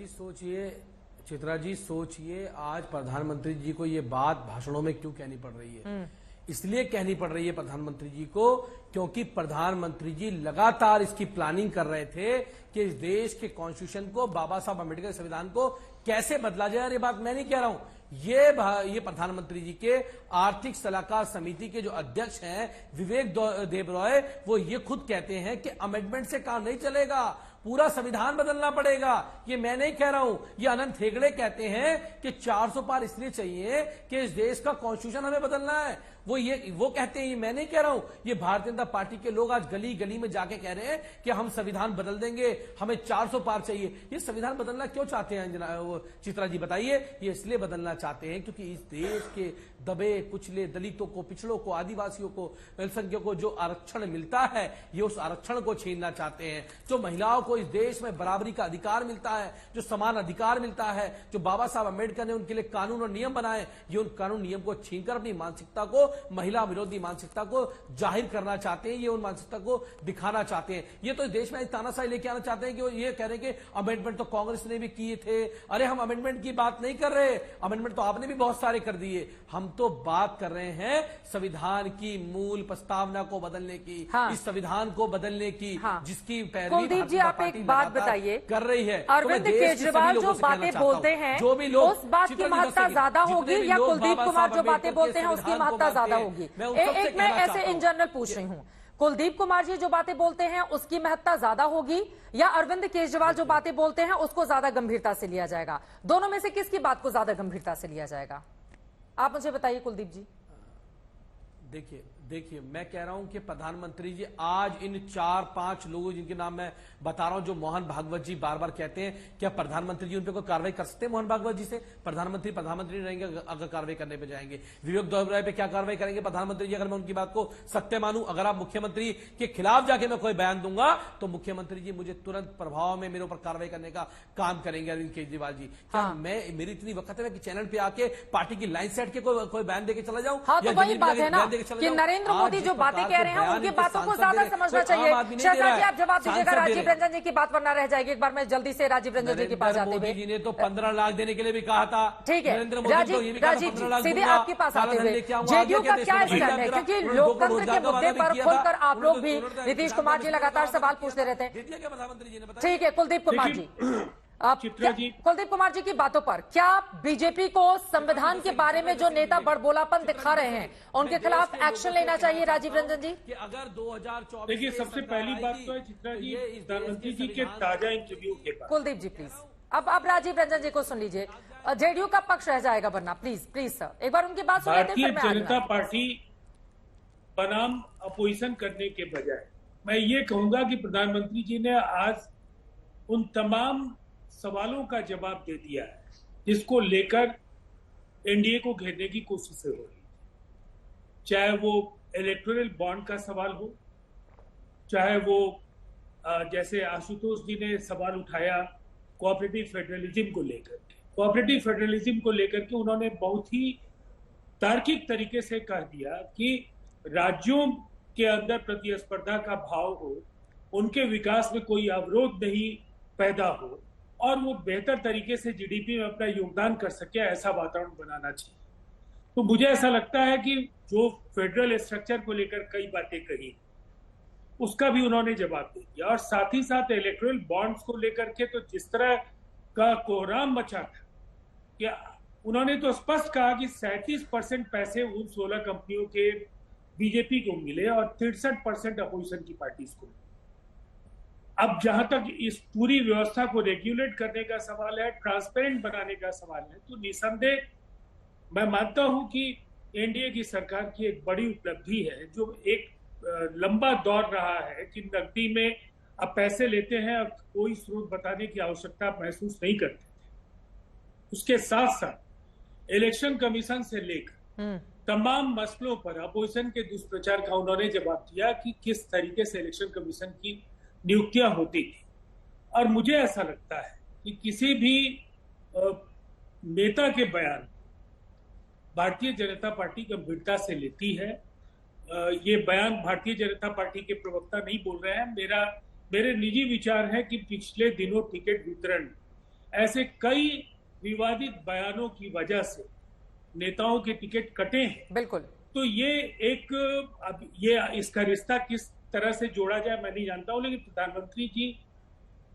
जी सोचिए आज प्रधानमंत्री जी को ये बात भाषणों में क्यों कहनी पड़ रही है? इसलिए कहनी पड़ रही है प्रधानमंत्री जी को क्योंकि प्रधानमंत्री जी लगातार इसकी प्लानिंग कर रहे थे कि इस देश के कॉन्स्टिट्यूशन को, बाबा साहब अम्बेडकर संविधान को कैसे बदला जाए। ये बात मैं नहीं कह रहा हूं, ये प्रधानमंत्री जी के आर्थिक सलाहकार समिति के जो अध्यक्ष हैं विवेक देबरॉय, वो ये खुद कहते हैं कि अमेंडमेंट से काम नहीं चलेगा, पूरा संविधान बदलना पड़ेगा। ये मैं नहीं कह रहा हूं, ये अनंत हेगड़े कहते हैं कि 400 पार इसलिए चाहिए कि इस देश का कॉन्स्टिट्यूशन हमें बदलना है। वो कहते हैं, ये मैं नहीं कह रहा हूं, ये भारतीय जनता पार्टी के लोग आज गली गली में जाके कह रहे हैं कि हम संविधान बदल देंगे, हमें 400 पार चाहिए। ये संविधान बदलना क्यों चाहते हैं चित्रा जी बताइए? ये इसलिए बदलना चाहते हैं क्योंकि इस देश के दबे कुचले दलितों को, पिछड़ों को, आदिवासियों को, अल्पसंख्यकों को जो आरक्षण मिलता है, ये उस आरक्षण को छीनना चाहते हैं। जो महिलाओं को इस देश में बराबरी का अधिकार मिलता है, जो समान अधिकार मिलता है, जो बाबा साहब अम्बेडकर ने उनके लिए कानून और नियम बनाए, ये उन कानून नियम को छीनकर अपनी मानसिकता को, महिला विरोधी मानसिकता को जाहिर करना चाहते हैं। ये उन मानसिकता को दिखाना चाहते हैं। ये तो इस देश में तानाशाही लेके आना चाहते हैं कि वो ये कह रहे हैं कि अमेंडमेंट तो कांग्रेस ने भी किए थे। अरे हम अमेंडमेंट की बात नहीं कर रहे, अमेंडमेंट तो आपने भी बहुत सारे कर दिए। हम तो बात कर रहे हैं संविधान की मूल प्रस्तावना को बदलने की, हाँ। इस संविधान को बदलने की, हाँ। जिसकी पैरवी कुलदीप जी, आप एक बात बताइए, कर रही है। अरविंद केजरीवाल जो बातें बोलते हैं, जो भी लोग, उस बात की महत्ता ज्यादा होगी या कुलदीप कुमार जो बातें बोलते हैं उसकी महत्ता ज्यादा होगी? एक मैं ऐसे इन जनरल पूछ रही हूँ, कुलदीप कुमार जी जो बातें बोलते हैं उसकी महत्ता ज्यादा होगी या अरविंद केजरीवाल जो बातें बोलते हैं उसको ज्यादा गंभीरता से लिया जाएगा? दोनों में से किसकी बात को ज्यादा गंभीरता से लिया जाएगा? आप मुझे बताइए कुलदीप जी। देखिए मैं कह रहा हूं कि प्रधानमंत्री जी आज इन 4-5 लोगों जिनके नाम मैं बता रहा हूं, जो मोहन भागवत जी बार बार कहते हैं, क्या प्रधानमंत्री जी उन पे कोई कार्रवाई कर सकते हैं? मोहन भागवत जी से प्रधानमंत्री रहेंगे अगर कार्रवाई करने पे जाएंगे। विवेक देबरॉय पे क्या कार्रवाई करेंगे प्रधानमंत्री जी? अगर मैं उनकी बात को सत्य मानूं, अगर आप मुख्यमंत्री के खिलाफ जाके मैं कोई बयान दूंगा तो मुख्यमंत्री जी मुझे तुरंत प्रभाव में मेरे ऊपर कार्रवाई करने का काम करेंगे। अरविंद केजरीवाल जी, क्या मेरी इतनी वक्त है कि चैनल पे आके पार्टी की लाइन सेट के कोई बयान देके चला जाऊं? हाँ, तो वही बात है ना कि नरेंद्र मोदी जो बातें कह रहे हैं उनकी बातों को ज्यादा समझना चाहिए। शहजाद जी, आप जवाब दीजिएगा राजीव रंजन जी की बात वरना रह जाएगी। एक बार मैं जल्दी से राजीव रंजन जी के पास जाते हुए, मोदी जी ने तो 15 लाख देने के लिए भी कहा था। ठीक है राजीव जी, सीधे आपके पास आते हुए जेडीयू का क्या स्टैंड है? क्योंकि लोकतंत्र के मुद्दे पर खुलकर आप लोग भी, नीतीश कुमार जी लगातार सवाल पूछते रहते हैं। ठीक है कुलदीप कुमार जी, कुलदीप कुमार जी की बातों पर क्या बीजेपी को संविधान के बारे में जो नेता बड़बोलापन दिखा रहे हैं उनके खिलाफ एक्शन लेना चाहिए? राजीव रंजन जी, कि अगर 2024 देखिए, सबसे पहली बात तो है चित्रा जी, प्रधानमंत्री जी के ताजा इंटरव्यू के बाद। कुलदीप जी प्लीज, अब राजीव रंजन जी को सुन लीजिए, जेडीयू का पक्ष रह जाएगा वरना। प्लीज सर, एक बार उनकी बात सुन लेते हैं। भारतीय जनता पार्टी बनाम अपोजिशन करने के बजाय मैं ये कहूंगा कि प्रधानमंत्री जी ने आज उन तमाम सवालों का जवाब दे दिया है जिसको लेकर एनडीए को घेरने की कोशिश हो रही है। चाहे वो इलेक्टोरल बॉन्ड का सवाल हो, चाहे वो जैसे आशुतोष जी ने सवाल उठाया कोऑपरेटिव फेडरलिज्म को लेकर के। कोऑपरेटिव फेडरलिज्म को लेकर के उन्होंने बहुत ही तार्किक तरीके से कह दिया कि राज्यों के अंदर प्रतिस्पर्धा का भाव हो, उनके विकास में कोई अवरोध नहीं पैदा हो और वो बेहतर तरीके से जीडीपी में अपना योगदान कर सके, ऐसा वातावरण बनाना चाहिए। तो मुझे ऐसा लगता है कि जो फेडरल स्ट्रक्चर को लेकर कई बातें कही उसका भी उन्होंने जवाब दे दिया। और साथ ही साथ इलेक्टोरल बॉन्ड्स को लेकर के तो जिस तरह का कोहराम मचा था कि उन्होंने तो स्पष्ट कहा कि 37% पैसे उन 16 कंपनियों के बीजेपी को मिले और 63% अपोजिशन की पार्टीज को। अब जहां तक इस पूरी व्यवस्था को रेगुलेट करने का सवाल है, ट्रांसपेरेंट बनाने का सवाल है, तो निसंदेह मैं मानता हूं कि एनडीए की सरकार की एक बड़ी उपलब्धि है जो एक लंबा दौर रहा है कि नकदी में अब पैसे लेते हैं, अब कोई स्रोत बताने की आवश्यकता महसूस नहीं करते थे। उसके साथ साथ इलेक्शन कमीशन से लेकर तमाम मसलों पर अपोजिशन के दुष्प्रचार का उन्होंने जवाब दिया कि किस तरीके से इलेक्शन कमीशन की नियुक्तियां होती थी। और मुझे ऐसा लगता है कि किसी भी नेता के बयान भारतीय जनता पार्टी गंभीरता से लेती है। ये बयान भारतीय जनता पार्टी के प्रवक्ता नहीं बोल रहे हैं। मेरे निजी विचार है कि पिछले दिनों टिकट वितरण ऐसे कई विवादित बयानों की वजह से नेताओं के टिकट कटे हैं। बिल्कुल। तो ये अब ये इसका रिश्ता किस तरह से जोड़ा जाए मैं नहीं जानता हूं, लेकिन प्रधानमंत्री जी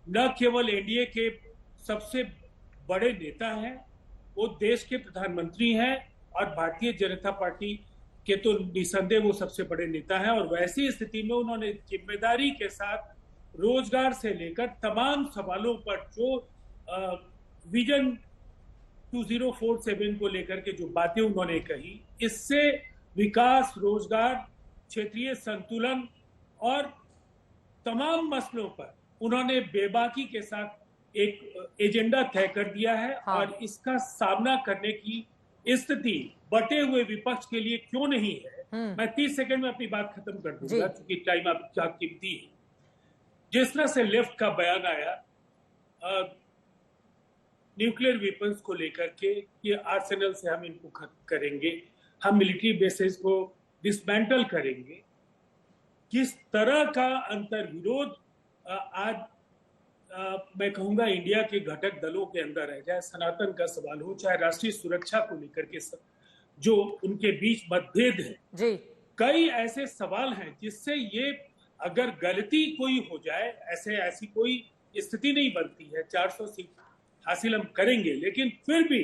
न केवल एनडीए के सबसे बड़े नेता हैं, वो देश के प्रधानमंत्री हैं और भारतीय जनता पार्टी के तो निसंदेह वो सबसे बड़े नेता हैं। और वैसी स्थिति में उन्होंने जिम्मेदारी के साथ रोजगार से लेकर तमाम सवालों पर जो विजन 2047 को लेकर के जो बातें उन्होंने कही, इससे विकास, रोजगार, क्षेत्रीय संतुलन और तमाम मसलों पर उन्होंने बेबाकी के साथ एक एजेंडा तय कर दिया है। हाँ। और इसका सामना करने की स्थिति बटे हुए विपक्ष के लिए क्यों नहीं है। मैं 30 सेकंड में अपनी बात खत्म कर दूंगा क्योंकि टाइम आपका कीमती है। जिस तरह से लेफ्ट का बयान आया न्यूक्लियर वेपन्स को लेकर के, ये आर्सेनल से हम इनको खत्म करेंगे, हम मिलिट्री बेसेस को डिसमेंटल करेंगे, किस तरह का अंतर्विरोध आज मैं कहूंगा इंडिया के घटक दलों के अंदर है, चाहे सनातन का सवाल हो, चाहे राष्ट्रीय सुरक्षा को लेकर के जो उनके बीच मतभेद है जी। कई ऐसे सवाल हैं जिससे ये अगर गलती कोई हो जाए, ऐसी कोई स्थिति नहीं बनती है। 400 सीट हासिल हम करेंगे, लेकिन फिर भी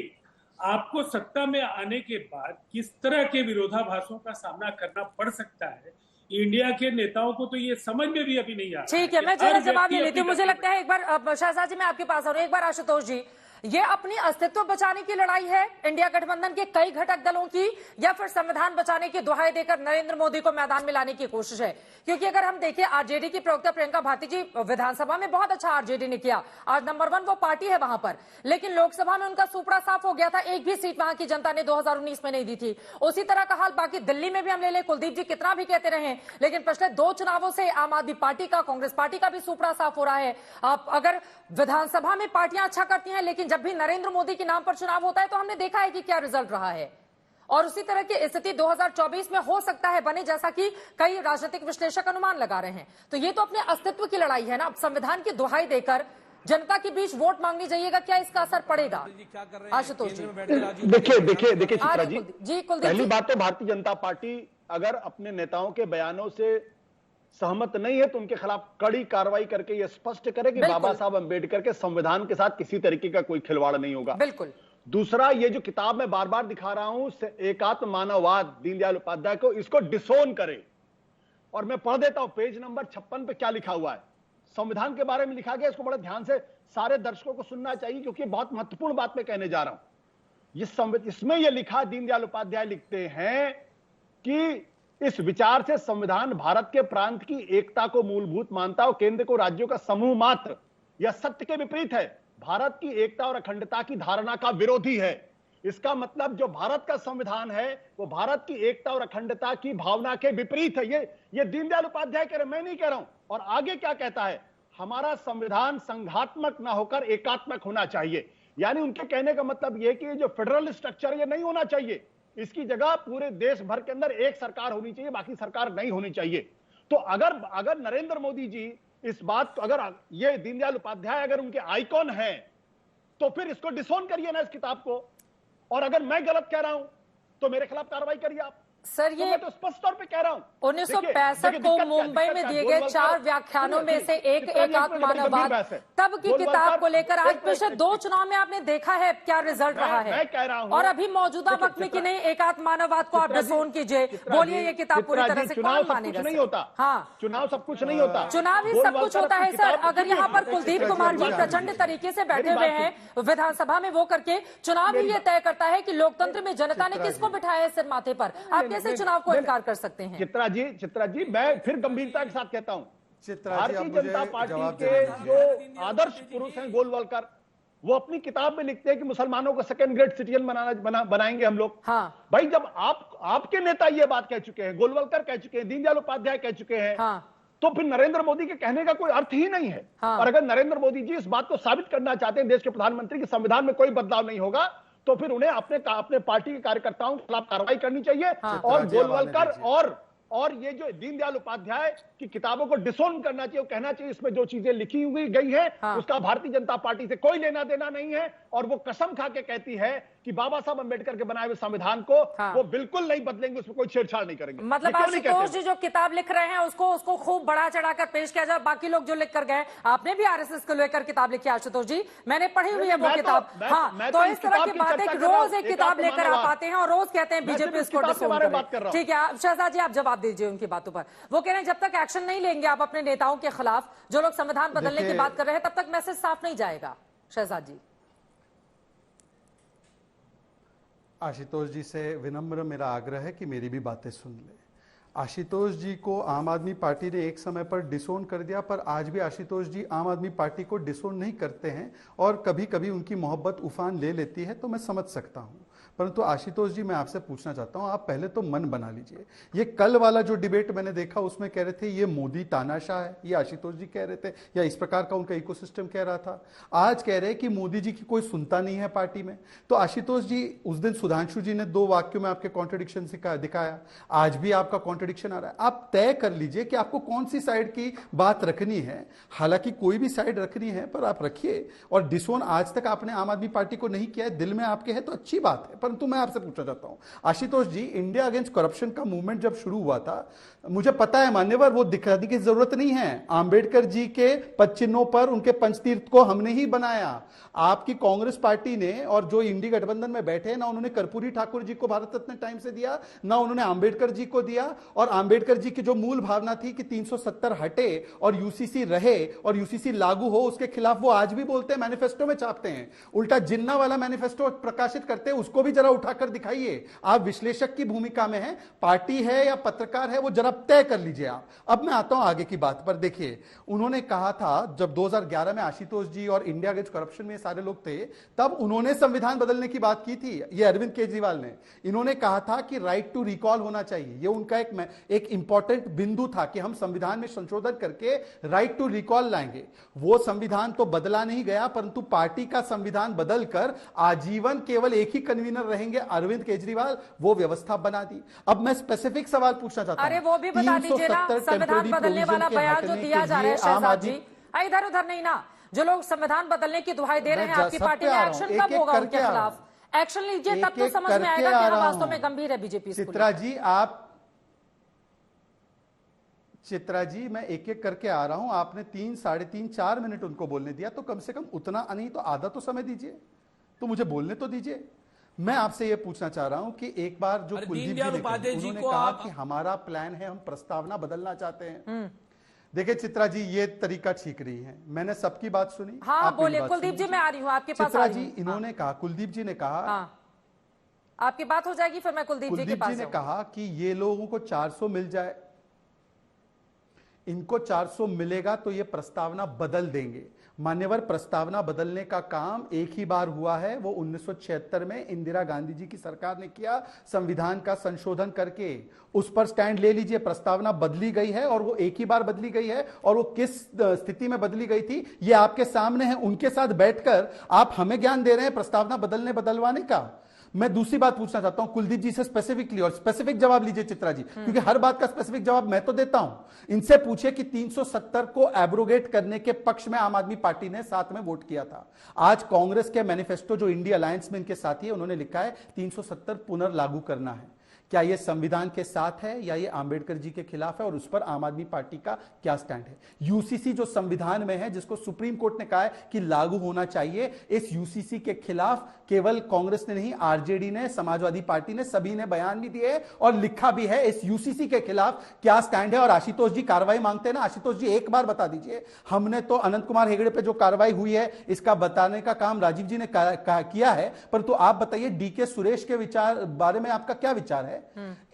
आपको सत्ता में आने के बाद किस तरह के विरोधाभासों का सामना करना पड़ सकता है, इंडिया के नेताओं को तो ये समझ में भी अभी नहीं आ रहा। ठीक है, मैं जरा जवाब ले लेती हूँ। मुझे लगता है एक बार शहजाद जी मैं आपके पास आ रहा हूँ। एक बार आशुतोष जी, ये अपनी अस्तित्व बचाने की लड़ाई है इंडिया गठबंधन के कई घटक दलों की, या फिर संविधान बचाने की दुहाई देकर नरेंद्र मोदी को मैदान में लाने की कोशिश है? क्योंकि अगर हम देखें आरजेडी की प्रवक्ता प्रियंका भारती जी विधानसभा में बहुत अच्छा आरजेडी ने किया, आज नंबर 1 वो पार्टी है वहां पर, लेकिन लोकसभा में उनका सुपड़ा साफ हो गया था। एक भी सीट वहां की जनता ने 2019 में नहीं दी थी। उसी तरह का हाल बाकी दिल्ली में भी हम ले लें, कुलदीप जी कितना भी कहते रहे, लेकिन पिछले 2 चुनावों से आम आदमी पार्टी का, कांग्रेस पार्टी का भी सुपड़ा साफ हो रहा है। अगर विधानसभा में पार्टियां अच्छा करती हैं, लेकिन जब भी नरेंद्र मोदी के नाम पर चुनाव होता है तो हमने देखा है कि क्या रिजल्ट रहा है। और उसी तरह की स्थिति 2024 में हो सकता है बने, जैसा कि कई राजनीतिक विश्लेषक अनुमान लगा रहे हैं। तो ये तो अपने अस्तित्व की लड़ाई है ना। अब संविधान की दुहाई देकर जनता के बीच वोट मांगनी जाइएगा, क्या इसका असर पड़ेगा? आशुतोष जी देखिए चित्रा जी, पहली कुलदीप, बात तो भारतीय जनता पार्टी अगर अपने नेताओं के बयानों से सहमत नहीं है तो उनके खिलाफ कड़ी कार्रवाई करके ये स्पष्ट करे कि बाबा साहब अंबेडकर के संविधान के साथ किसी तरीके का कोई खिलवाड़ नहीं होगा। बिल्कुल। दूसरा, ये जो किताब मैं बार बार दिखा रहा हूं एकात्म मानववाद दीनदयाल उपाध्याय को, इसको डिसोन करे। और मैं पढ़ देता हूं पेज नंबर 56 पे क्या लिखा हुआ है। संविधान के बारे में लिखा गया, इसको बड़े ध्यान से सारे दर्शकों को सुनना चाहिए क्योंकि बहुत महत्वपूर्ण बात मैं कहने जा रहा हूं। इसमें यह लिखा, दीनदयाल उपाध्याय लिखते हैं कि इस विचार से संविधान भारत के प्रांत की एकता को मूलभूत मानता और केंद्र को राज्यों का समूह मात्र, यह सत्य के विपरीत है। भारत की एकता और अखंडता की धारणा का विरोधी है। इसका मतलब जो भारत का संविधान है वो भारत की एकता और अखंडता की भावना के विपरीत है। ये दीनदयाल उपाध्याय कह रहे, मैं नहीं कह रहा हूं। और आगे क्या कहता है, हमारा संविधान संघात्मक न होकर एकात्मक होना चाहिए। यानी उनके कहने का मतलब यह कि जो फेडरल स्ट्रक्चर ये नहीं होना चाहिए, इसकी जगह पूरे देश भर के अंदर एक सरकार होनी चाहिए, बाकी सरकार नहीं होनी चाहिए। तो अगर नरेंद्र मोदी जी इस बात को, अगर ये दीनदयाल उपाध्याय अगर उनके आइकॉन हैं, तो फिर इसको डिसोन करिए ना इस किताब को। और अगर मैं गलत कह रहा हूं तो मेरे खिलाफ कार्रवाई करिए आप। सर ये तो स्पष्ट तौर पे कह रहा हूं, 1965 को मुंबई में दिए गए 4 व्याख्यानों में से एक एकात्म मानववाद तब की किताब को लेकर आज पिछले 2 चुनाव में आपने देखा है क्या रिजल्ट रहा है। मैं कह रहा हूं, और अभी मौजूदा वक्त में कि नहीं एकात्म मानववाद को आप डिसोन कीजिए, बोलिए ये किताब पूरी तरह से कौन मानेगा? नहीं होता। हाँ, चुनाव सब कुछ नहीं होता, चुनाव ही सब कुछ होता है सर। अगर यहाँ पर कुलदीप कुमार जी प्रचंड तरीके से बैठे हुए हैं विधानसभा में, वो करके चुनाव ही ये तय करता है कि लोकतंत्र में जनता ने किसको बिठाया है सिर माथे पर। आप कैसे चुनाव को कर सकते हैं? चित्रा जी मैं फिर गंभीरता के साथ कहता हूं, भारतीय जनता पार्टी के जो आदर्श पुरुष हैं गोलवलकर, वो अपनी किताब में लिखते हैं कि मुसलमानों को सेकंड ग्रेड सिटीजन बनाएंगे हम लोग। हाँ। भाई जब आपके नेता ये बात कह चुके हैं, गोलवलकर कह चुके हैं, दीनदयाल उपाध्याय कह चुके हैं, हाँ। तो फिर नरेंद्र मोदी के कहने का कोई अर्थ ही नहीं है। हाँ। और अगर नरेंद्र मोदी जी इस बात को साबित करना चाहते हैं देश के प्रधानमंत्री कि संविधान में कोई बदलाव नहीं होगा, तो फिर उन्हें अपने पार्टी के कार्यकर्ताओं के खिलाफ कार्रवाई करनी चाहिए। हाँ। और गोलवलकर और ये जो दीनदयाल उपाध्याय की किताबों को डिसोन करना चाहिए, कहना चाहिए इसमें जो चीजें लिखी हुई गई है हाँ। उसका भारतीय जनता पार्टी से कोई लेना देना नहीं है। और वो कसम खा के कहती है कि बाबा साहब अंबेडकर के बनाए हुए संविधान को हाँ। वो बिल्कुल नहीं बदलेंगे, उसमें कोई छेड़छाड़ नहीं करेंगे। मतलब आशुतोष जी जो किताब लिख रहे हैं उसको खूब बढ़ा चढ़ाकर पेश किया जाए। बाकी लोग जो लिख कर गए, आपने भी आरएसएस को लेकर किताब लिखी आशुतोष जी, मैंने पढ़ी हुई है वो किताब। हाँ, तो इस तरह की बातें रोज एक किताब लेकर आप आते हैं और रोज कहते हैं बीजेपी इसको डिसोन करे। ठीक है शहजाद जी, आप जवाब दीजिए उनकी बातों पर। वो कह रहे हैं जब तक एक्शन नहीं लेंगे आप अपने नेताओं के खिलाफ जो लोग संविधान बदलने की बात कर रहे हैं, तब तक मैसेज साफ नहीं जाएगा। शहजाद जी। आशुतोष जी से विनम्र मेरा आग्रह है कि मेरी भी बातें सुन ले। आशुतोष जी को आम आदमी पार्टी ने एक समय पर डिसोन कर दिया, पर आज भी आशुतोष जी आम आदमी पार्टी को डिसोन नहीं करते हैं और कभी कभी उनकी मोहब्बत उफान ले लेती है, तो मैं समझ सकता हूं। परंतु आशुतोष जी मैं आपसे पूछना चाहता हूं, आप पहले तो मन बना लीजिए। ये कल वाला जो डिबेट मैंने देखा उसमें कह रहे थे ये मोदी तानाशाह है, ये आशुतोष जी कह रहे थे, या इस प्रकार का उनका इकोसिस्टम कह रहा था। आज कह रहे हैं कि मोदी जी की कोई सुनता नहीं है पार्टी में। तो आशुतोष जी उस दिन सुधांशु जी ने 2 वाक्यों में आपके कॉन्ट्रडिक्शन दिखाया, आज भी आपका कॉन्ट्रडिक्शन आ रहा है। आप तय कर लीजिए कि आपको कौन सी साइड की बात रखनी है। हालांकि कोई भी साइड रखनी है पर आप रखिए। और डिसोन आज तक आपने आम आदमी पार्टी को नहीं किया है, दिल में आपके है तो अच्छी बात है। परंतु मैं आपसे पूछना चाहता हूं आशुतोष जी, इंडिया अगेंस्ट करप्शन का मूवमेंट जब शुरू हुआ था, मुझे पता है मान्यवर वो दिखाने की जरूरत नहीं है, आंबेडकर जी के पद चिन्हों पर उनके पंचतीर्थ को हमने ही बनाया। आपकी कांग्रेस पार्टी ने और जो इंडी गठबंधन में बैठे ना उन्होंने कर्पूरी ठाकुर जी को भारत रत्न टाइम से दिया, ना उन्होंने आंबेडकर जी को दिया। और आंबेडकर जी की जो मूल भावना थी कि 370 हटे और यूसीसी रहे और यूसीसी लागू हो, उसके खिलाफ वो आज भी बोलते हैं, मैनिफेस्टो में छापते हैं। उल्टा जिन्ना वाला मैनिफेस्टो प्रकाशित करते हैं, उसको भी जरा उठाकर दिखाइए। आप विश्लेषक की भूमिका में हैं, पार्टी है या पत्रकार है वो जरा तय कर लीजिए आप। अब मैं आता हूं आगे की बात पर। देखिए उन्होंने कहा था जब 2011 में आशुतोष जी और इंडिया अगेंस्ट करप्शन में सारे लोग थे, तब उन्होंने संविधान बदलने की बात की थी, ये अरविंद केजरीवाल ने। इन्होंने कहा था कि राइट टू रिकॉल होना चाहिए, ये उनका एक इंपॉर्टेंट बिंदु था कि हम संविधान में संशोधन करके राइट टू रिकॉल लाएंगे। वो संविधान तो बदला नहीं गया, परंतु पार्टी का संविधान बदलकर आजीवन केवल एक ही कन्वीनर रहेंगे अरविंद केजरीवाल, वो व्यवस्था बना दी। अब मैं स्पेसिफिक सवाल पूछना चाहता हूं, अरे वो भी बता दीजिए ना, संविधान बदलने वाला बयान जो दिया जा रहा है शहजाद जी, इधर उधर नहीं ना, जो लोग संविधान बदलने की दुहाई दे रहे हैं आपकी पार्टी में, एक्शन कब होगा उनके खिलाफ? एक्शन लीजिए तब तो समझ में आएगा कि हाँ वास्तव में गंभीर है बीजेपी। चित्रा जी मैं एक एक करके आ रहा हूं, आपने 3, साढ़े 3, 4 मिनट उनको बोलने दिया, तो कम से कम उतना नहीं तो आधा तो समय दीजिए, तो मुझे बोलने तो दीजिए। मैं आपसे यह पूछना चाह रहा हूं कि एक बार जो कुलदीप जी ने कहा कि हमारा प्लान है, हम प्रस्तावना बदलना चाहते हैं। देखिए चित्रा जी ये तरीका ठीक नहीं है, मैंने सबकी बात सुनी। हाँ बोलिए कुलदीप जी, मैं आ रही हूँ आपके पास। चित्रा जी इन्होंने कहा, कुलदीप जी ने कहा, आपकी बात हो जाएगी फिर मैं कुलदीप जी के पास। ने कहा कि ये लोगों को 400 मिल जाए, इनको 400 मिलेगा तो ये प्रस्तावना बदल देंगे। मान्यवर प्रस्तावना बदलने का काम एक ही बार हुआ है, वो 1976 में इंदिरा गांधी जी की सरकार ने किया, संविधान का संशोधन करके। उस पर स्टैंड ले लीजिए, प्रस्तावना बदली गई है और वो एक ही बार बदली गई है, और वो किस स्थिति में बदली गई थी ये आपके सामने है। उनके साथ बैठकर आप हमें ज्ञान दे रहे हैं प्रस्तावना बदलवाने का। मैं दूसरी बात पूछना चाहता हूं कुलदीप जी से स्पेसिफिकली, और स्पेसिफिक जवाब लीजिए चित्रा जी, क्योंकि हर बात का स्पेसिफिक जवाब मैं तो देता हूं। इनसे पूछिए कि 370 को एब्रोगेट करने के पक्ष में आम आदमी पार्टी ने साथ में वोट किया था। आज कांग्रेस के मैनिफेस्टो जो इंडिया अलायंस में इनके साथी है, उन्होंने लिखा है 370 पुनर्लागू करना है। क्या यह संविधान के साथ है या ये आंबेडकर जी के खिलाफ है, और उस पर आम आदमी पार्टी का क्या स्टैंड है? यूसीसी जो संविधान में है, जिसको सुप्रीम कोर्ट ने कहा है कि लागू होना चाहिए, इस यूसीसी के खिलाफ केवल कांग्रेस ने नहीं, आरजेडी ने, समाजवादी पार्टी ने, सभी ने बयान भी दिए और लिखा भी है इस यूसीसी के खिलाफ क्या स्टैंड है। और आशुतोष जी कार्रवाई मांगते हैं ना, आशुतोष जी एक बार बता दीजिए। हमने तो अनंत कुमार हेगड़े पे जो कार्रवाई हुई है इसका बताने का काम राजीव जी ने किया है, परंतु आप बताइए डीके सुरेश के विचार बारे में आपका क्या विचार है?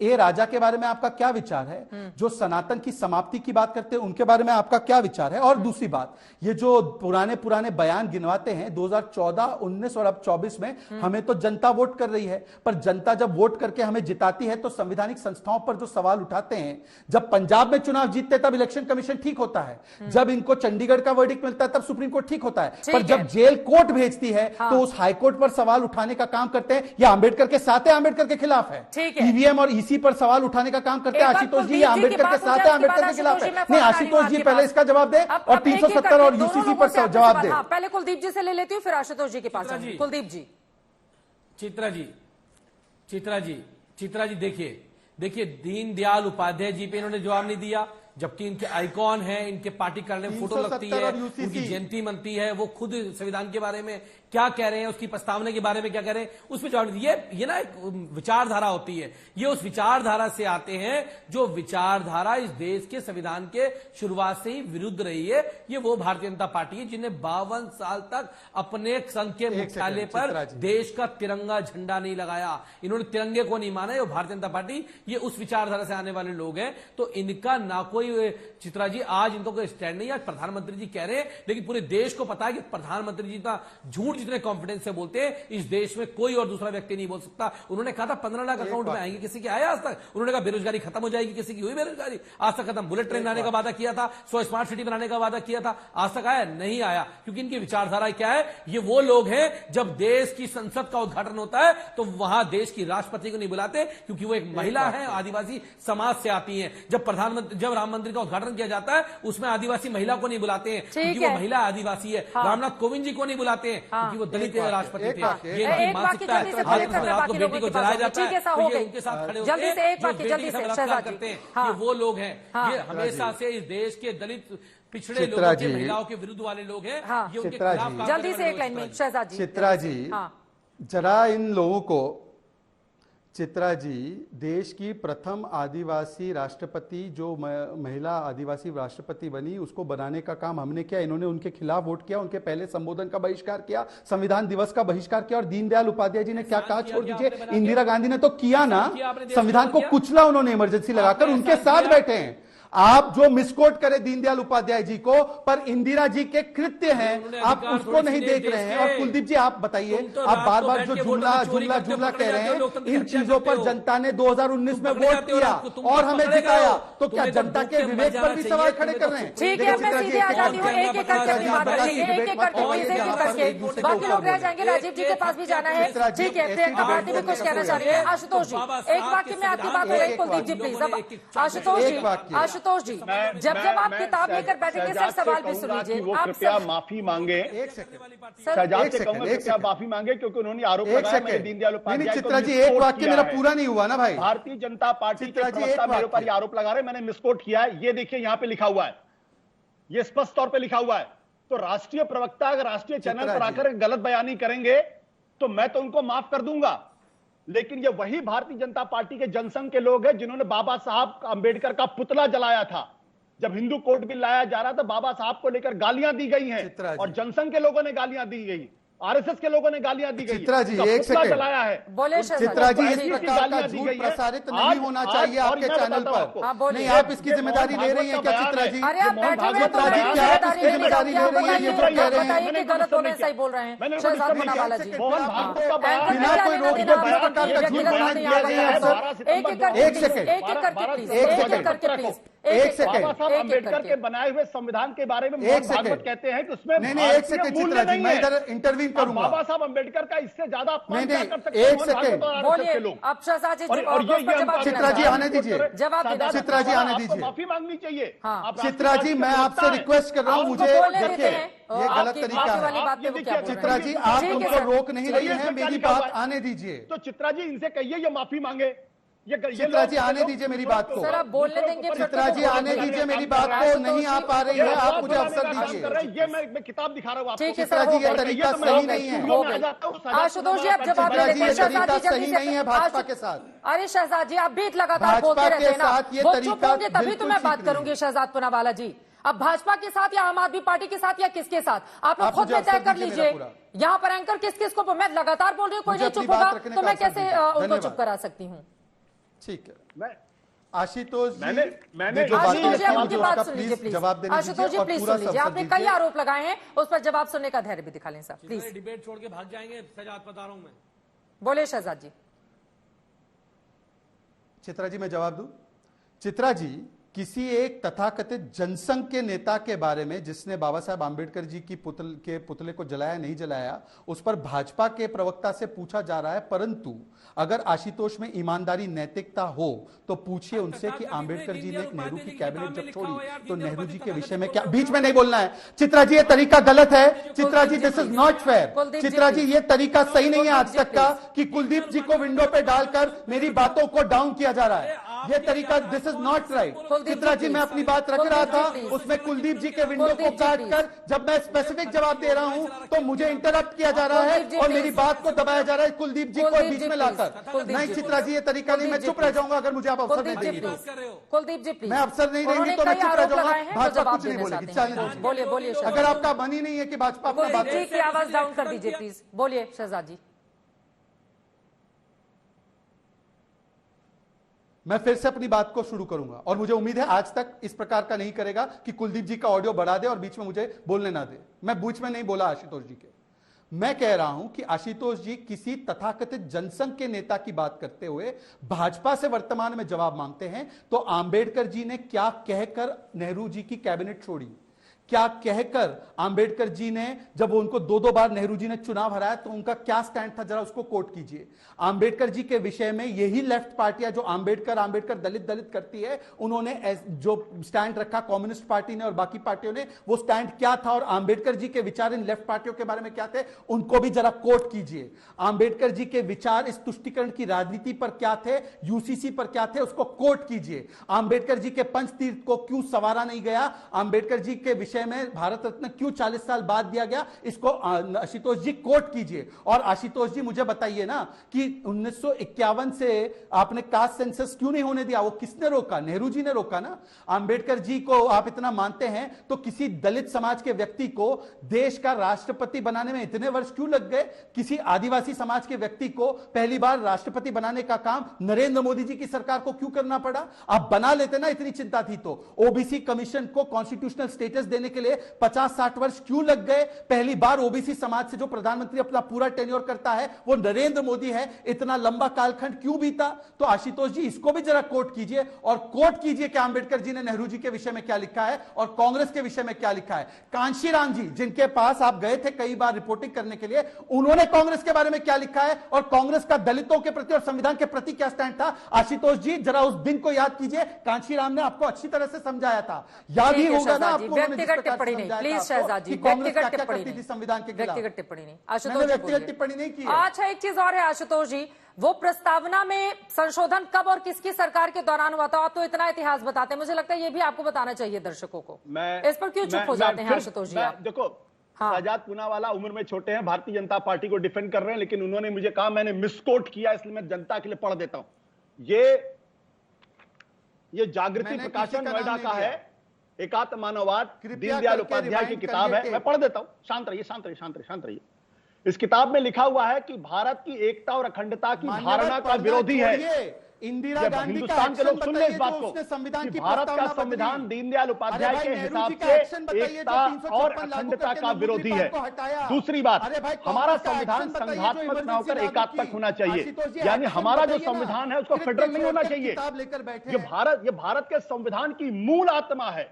ए राजा के बारे में आपका क्या विचार है, जो सनातन की समाप्ति की बात करते हैं उनके बारे में आपका क्या विचार है। और दूसरी बात, ये जो पुराने बयान गिनवाते हैं 2014, 19 और अब 24 में, हमें तो जनता वोट कर रही है, पर जनता जब वोट करके हमें जिताती है तो संवैधानिक संस्थाओं पर जो सवाल उठाते हैं, जब पंजाब में चुनाव जीतते तब इलेक्शन कमीशन ठीक होता है, जब इनको चंडीगढ़ का वर्डिक्ट मिलता है तब सुप्रीम कोर्ट ठीक होता है, पर जब जेल कोर्ट भेजती है तो उस हाई कोर्ट पर सवाल उठाने का काम करते हैं या अंबेडकर के साथ है, अंबेडकर के खिलाफ है। ईवीएम और ईसी पर सवाल उठाने का काम करते हैं आशुतोष जी या अंबेडकर के साथ है, अंबेडकर के खिलाफ है। नहीं, आशुतोष जी पहले इसका जवाब दे और 370 और यूसीसी पर जवाब दे। पहले कुलदीप जी से ले लेती हूँ, फिर आशुतोष जी के पास। कुलदीप जी। चित्रा जी देखिए दीनदयाल उपाध्याय जी पे इन्होंने जवाब नहीं दिया, जबकि इनके आइकॉन है, इनके पार्टी कार्यालय में फोटो लगती है, उनकी जयंती मनती है, वो खुद संविधान के बारे में क्या कह रहे हैं, उसकी प्रस्तावना के बारे में क्या कह रहे हैं, उस पर जवाब ये ना एक विचारधारा होती है, ये उस विचारधारा से आते हैं जो विचारधारा इस देश के संविधान के शुरुआत से ही विरुद्ध रही है। ये वो भारतीय जनता पार्टी है जिन्हें 52 साल तक अपने संघ के मुख्यालय पर देश का तिरंगा झंडा नहीं लगाया, इन्होंने तिरंगे को नहीं माना। ये भारतीय जनता पार्टी, ये उस विचारधारा से आने वाले लोग हैं, तो इनका ना कोई चित्रा जी आज इनको कोई स्टैंड नहीं। आज प्रधानमंत्री जी कह रहे हैं, लेकिन पूरे देश को पता है कि प्रधानमंत्री जी का झूठ जितने कॉन्फिडेंस से बोलते हैं इस देश में कोई और दूसरा व्यक्ति नहीं बोल सकता। उन्होंने कहा था 15 लाख अकाउंट में आएंगे, किसी के आया आज तक? उन्होंने कहा बेरोजगारी खत्म हो जाएगी, किसी की हुई बेरोजगारी? आज तक खत्म। बुलेट ट्रेन लाने का वादा किया था, 100 स्मार्ट सिटी बनाने का वादा किया था, आज तक आया नहीं आया, क्योंकि इनकी विचारधारा क्या है, ये वो लोग हैं जब देश की संसद का उद्घाटन होता है तो वहां देश की राष्ट्रपति को नहीं बुलाते, क्योंकि वो एक महिला है, आदिवासी समाज से आती है। जब राम मंदिर का उद्घाटन किया जाता है उसमें आदिवासी महिला को नहीं बुलाते हैं, क्योंकि वो महिला आदिवासी है। रामनाथ कोविंद जी को नहीं बुलाते हैं क्योंकि वो दलित राष्ट्रपति थे। ये इनकी मानसिकता है। रात को बेटी को जलाया जाता है तो ये उनके साथ खड़े होते हैं, जो बेटी का बलात्कार करते हैं, ये वो लोग हैं। ये हमेशा से इस देश के दलित पिछड़े लोगों के, महिलाओं के विरुद्ध वाले लोग हैं। ये उनके खिलाफ जल्दी से एक लाइन में शहजाद जी। चित्रा जी, जरा इन लोगों को, चित्रा जी, देश की प्रथम आदिवासी राष्ट्रपति जो महिला आदिवासी राष्ट्रपति बनी, उसको बनाने का काम हमने किया। इन्होंने उनके खिलाफ वोट किया, उनके पहले संबोधन का बहिष्कार किया, संविधान दिवस का बहिष्कार किया। और दीनदयाल उपाध्याय जी ने क्या कहा, छोड़ दीजिए, इंदिरा गांधी ने तो किया ना, संविधान को कुचला उन्होंने इमरजेंसी लगाकर, उनके साथ बैठे हैं। आप जो मिसकोट करे दीनदयाल उपाध्याय जी को, पर इंदिरा जी के कृत्य हैं, आप उसको नहीं देख रहे हैं। और कुलदीप जी आप बताइए, आप बार बार जो जुमला कह रहे हैं, इन चीजों पर जनता ने 2019 में वोट किया और हमें जिताया, तो क्या जनता के विवेक पर भी सवाल खड़े कर रहे हैं? ठीक है, मैं सीधे आ जाती हूँ, एक एक करके अपनी बात करेंगे, एक एक करके बाकी लोग रह जाएंगे, राजीव जी के पास भी जाना है। ठीक है, प्रियंका भारती भी कुछ कहना चाह रही है। आशुतोष जी, एक वाक्य में आपकी बात हो गई। कुलदीप जी प्लीज। अब आशुतोष जी, जब आप किताब लेकर बैठेंगे सर, सवाल भी सुन लीजिए। वो कृपया माफी मांगे, शहजाद से कहूंगा कृपया माफी मांगे, क्योंकि उन्होंने आरोप लगाया मैंने दीनदयाल उपाध्याय। चित्रा जी, एक वाक्य मेरा पूरा नहीं हुआ ना भाई। भारतीय जनता पार्टी के प्रवक्ता मेरे ऊपर आरोप लगा रहे, मैंने मिसकोट किया है। ये देखिए यहाँ पे लिखा हुआ है, ये स्पष्ट तौर पे लिखा हुआ है। तो राष्ट्रीय प्रवक्ता अगर राष्ट्रीय चैनल पर आकर गलत बयानी करेंगे तो मैं तो उनको माफ कर दूंगा, लेकिन ये वही भारतीय जनता पार्टी के जनसंघ के लोग हैं जिन्होंने बाबा साहब अंबेडकर का पुतला जलाया था। जब हिंदू कोड बिल लाया जा रहा था, बाबा साहब को लेकर गालियां दी गई हैं और जनसंघ के लोगों ने गालियां दी गई, आरएसएस के लोगों ने गालियां दी गई। चित्रा जी, एक सेकंड चलाया है। बोले चित्रा जी, इस प्रकार का झूठ प्रसारित नहीं होना चाहिए आपके चैनल पर। नहीं, आप इसकी जिम्मेदारी ले रही हैं क्या चित्रा जी? अरे आप बैठे हुए चित्रा जी, क्या आप इसकी जिम्मेदारी ले रही हैं? ये जो कह रहे हैं कि गलत बोले, सही बोल रहे हैं शहजाद पुनावाला जी। बिना कोई रोक टोक इस प्रकार का झूठ बोलना किया गया है सर। एक सेकंड, एक सेकंड। बाबा साहब अंबेडकर के बनाए हुए संविधान के बारे में भागवत कहते हैं कि उसमें नहीं, एक सेकंड चित्रा जी, मैं इधर इंटरव्यू करूंगा। बाबा साहब अंबेडकर का इससे ज्यादा अपमान क्या कर सकते हैं? एक सेकंड बोलिए। अब शहजाद जी, चित्रा जी आने दीजिए, चित्रा जी आने दीजिए, माफी मांगनी चाहिए। चित्रा जी, मैं आपसे रिक्वेस्ट कर रहा हूँ, मुझे देखिए ये गलत तरीका है। चित्रा जी, आप उनको रोक नहीं रही हैं, मेरी बात आने दीजिए। तो चित्रा जी इनसे कहिए ये माफी मांगे। चित्रा जी आने दीजिए मेरी बात को। सर आप बोलने देंगे? चित्रा जी आने दीजिए मेरी बात को, नहीं आ पा रही है, आप मुझे अवसर दीजिए। ये मैं किताब दिखा रहा हूँ आपको। चित्रा जी, ये तरीका सही नहीं है। आशुतोष जी, आप जवाब दे देते हैं। शहजाद जी सही नहीं है भाजपा के साथ। अरे शहजाद जी, आप भी लगातार बोलते रहते हैं ना, वो चुप होंगे तभी तो मैं बात करूंगी। शहजाद पुनावाला जी, अब भाजपा के साथ या आम आदमी पार्टी के साथ या किसके साथ, आप लोग खुद में तय कर लीजिए। यहाँ पर एंकर किस किस को, मैं लगातार बोल रही हूँ, कोई नहीं चुप होगा तो मैं कैसे उनको चुप करा सकती हूँ? ठीक है, मैं आशुतोष जी, मैंने जो बात आशुतोष जी, है, उनकी जो बात उसका सुन लीजिए प्लीज। जवाब देने आशुतोष जी दीजिए और प्लीज पूरा सुन लीजिए, सब आपने दीजिए। कई आरोप लगाए हैं, उस पर जवाब सुनने का धैर्य भी दिखा लें साहब प्लीज। डिबेट छोड़ के भाग जाएंगे, शहजाद बता रहा हूं मैं। बोले शहजाद जी। चित्रा जी मैं जवाब दूं? चित्रा जी, किसी एक तथाकथित जनसंघ के नेता के बारे में जिसने बाबा साहब आंबेडकर जी की पुतले को जलाया नहीं जलाया, उस पर भाजपा के प्रवक्ता से पूछा जा रहा है। परंतु अगर आशुतोष में ईमानदारी नैतिकता हो तो पूछिए उनसे कि आंबेडकर जी ने एक नेहरू की कैबिनेट जब छोड़ी तो नेहरू जी के विषय में क्या। बीच में नहीं बोलना है चित्रा जी, ये तरीका गलत है। Chitra ji, this is not fair. Chitra ji, ये तरीका सही नहीं है आज तक का कि कुलदीप जी को विंडो पे डालकर मेरी बातों को डाउन किया जा रहा है। ये तरीका, this is not right. Chitra ji, मैं अपनी बात रख रहा था, उसमें कुलदीप जी के विंडो को काट कर जब मैं स्पेसिफिक जवाब दे रहा हूं तो मुझे इंटरप्ट किया जा रहा है और मेरी बात को दबाया जा रहा है कुलदीप जी को बीच में लाकर। नहीं चित्रा जी, ये तरीका नहीं, मैं चुप रह जाऊंगा अगर मुझे आप अवसर नहीं देंगे। कुलदीप जी प्लीज, मैं अवसर नहीं देंगी तो मैं चुप रह जाऊंगा। भाजपा कुछ नहीं बोलेगी, चलिए बोलिए बोलिए। अगर आपका मन ही नहीं है कि भाजपा अपना बात कुलदीप जी की आवाज डाउन कर दीजिए प्लीज। बोलिए शहजाद जी। मैं फिर से अपनी बात को शुरू करूंगा और मुझे उम्मीद है आज तक इस प्रकार का नहीं करेगा कि कुलदीप जी का ऑडियो बढ़ा दे और बीच में मुझे बोलने ना दे। मैं बीच में नहीं बोला आशुतोष जी के। मैं कह रहा हूं कि आशुतोष जी किसी तथाकथित जनसंघ के नेता की बात करते हुए भाजपा से वर्तमान में जवाब मांगते हैं तो आंबेडकर जी ने क्या कहकर नेहरू जी की कैबिनेट छोड़ी, क्या कहकर आंबेडकर जी ने जब उनको दो बार नेहरू जी ने चुनाव हराया तो उनका क्या स्टैंड था, जरा उसको कोट कीजिए। आंबेडकर जी के विषय में यही लेफ्ट पार्टियां जो आंबेडकर दलित करती है, उन्होंने जो स्टैंड रखा कम्युनिस्ट पार्टी ने और बाकी पार्टियों ने, वो स्टैंड क्या था और आंबेडकर जी के विचार इन लेफ्ट पार्टियों के बारे में क्या थे, उनको भी जरा कोट कीजिए। आंबेडकर जी के विचार इस तुष्टीकरण की राजनीति पर क्या थे, यूसीसी पर क्या थे, उसको कोट कीजिए। आंबेडकर जी के पंचतीर्थ को क्यों संवारा नहीं गया, आंबेडकर जी के विषय में भारत रत्न क्यों 40 साल बाद दिया गया, इसको आशुतोष जी कोट कीजिए। और आशुतोष जी मुझे बताइए ना कि 1951 से आपने कास्ट सेंसस क्यों नहीं होने दिया, वो किसने रोका, नेहरू जी ने रोका ना। आंबेडकर जी को आप इतना मानते हैं तो किसी दलित समाज के व्यक्ति को देश का राष्ट्रपति बनाने में इतने वर्ष क्यों लग गए, किसी आदिवासी समाज के व्यक्ति को पहली बार राष्ट्रपति बनाने का काम नरेंद्र मोदी जी की सरकार को क्यों करना पड़ा। आप बना लेते ना, इतनी चिंता थी तो। ओबीसी कमीशन को कॉन्स्टिट्यूशनल स्टेटस देने के लिए 50-60 वर्ष क्यों लग गए। पहली बार ओबीसी समाज से जो प्रधानमंत्री अपना पूरा टेन्योर करता है वो नरेंद्र मोदी है, इतना लंबा कालखंड क्यों बीता। तो आशुतोष जी इसको भी जरा कोट कीजिए और कोट कीजिए कि आंबेडकर जी ने नेहरू जी के विषय में क्या लिखा है और कांग्रेस के विषय में क्या लिखा है। कांशीराम जी जिनके पास आप गए थे कई बार रिपोर्टिंग करने के लिए, उन्होंने कांग्रेस के बारे में क्या लिखा है और कांग्रेस का दलितों के प्रति और संविधान के प्रति क्या स्टैंड था। आशुतोष जी जरा उस दिन को याद कीजिए, कांशीराम ने आपको अच्छी तरह से समझाया था, याद ही होगा ना आपको। व्यक्तिगत टिप्पणी नहीं प्लीज शहजाद जी, व्यक्तिगत टिप्पणी नहीं, संविधान के खिलाफ व्यक्तिगत टिप्पणी नहीं। आशुतोष जी व्यक्तिगत टिप्पणी नहीं की। अच्छा एक चीज और है आशुतोष जी, वो प्रस्तावना में संशोधन कब और किसकी सरकार के दौरान हुआ था, आप तो इतना इतिहास बताते हैं, मुझे लगता है ये भी आपको बताना चाहिए दर्शकों को। इस पर क्यों चुप हो जाते हैं आशुतोष जी आप? देखो शहजाद पूनावाला उम्र में छोटे हैं, भारतीय जनता पार्टी को डिफेंड कर रहे हैं, लेकिन उन्होंने मुझे कहा मैंने मिसकोट किया, इसलिए मैं जनता के लिए पढ़ देता हूं। ये जागृति प्रकाशन नोएडा का है, एकात्म मानववाद, दीनदयाल उपाध्याय की किताब है, मैं पढ़ देता हूं। शांत रहिए, शांत रहिए, शांत रहिए, शांत रहिए। इस किताब में लिखा हुआ है कि भारत की एकता और अखंडता की धारणा का विरोधी है। इंदिरा गांधी हिंदुस्तान के लोग सुन ले इस बात को कि भारत का संविधान दीनदयाल उपाध्याय के हिसाब से एकता और अखंडता का विरोधी है। दूसरी बात, हमारा संविधान संघात्मक न होकर एकात्मक होना चाहिए, यानी हमारा जो संविधान है उसको फेडरल नहीं होना चाहिए। ये भारत के संविधान की मूल आत्मा है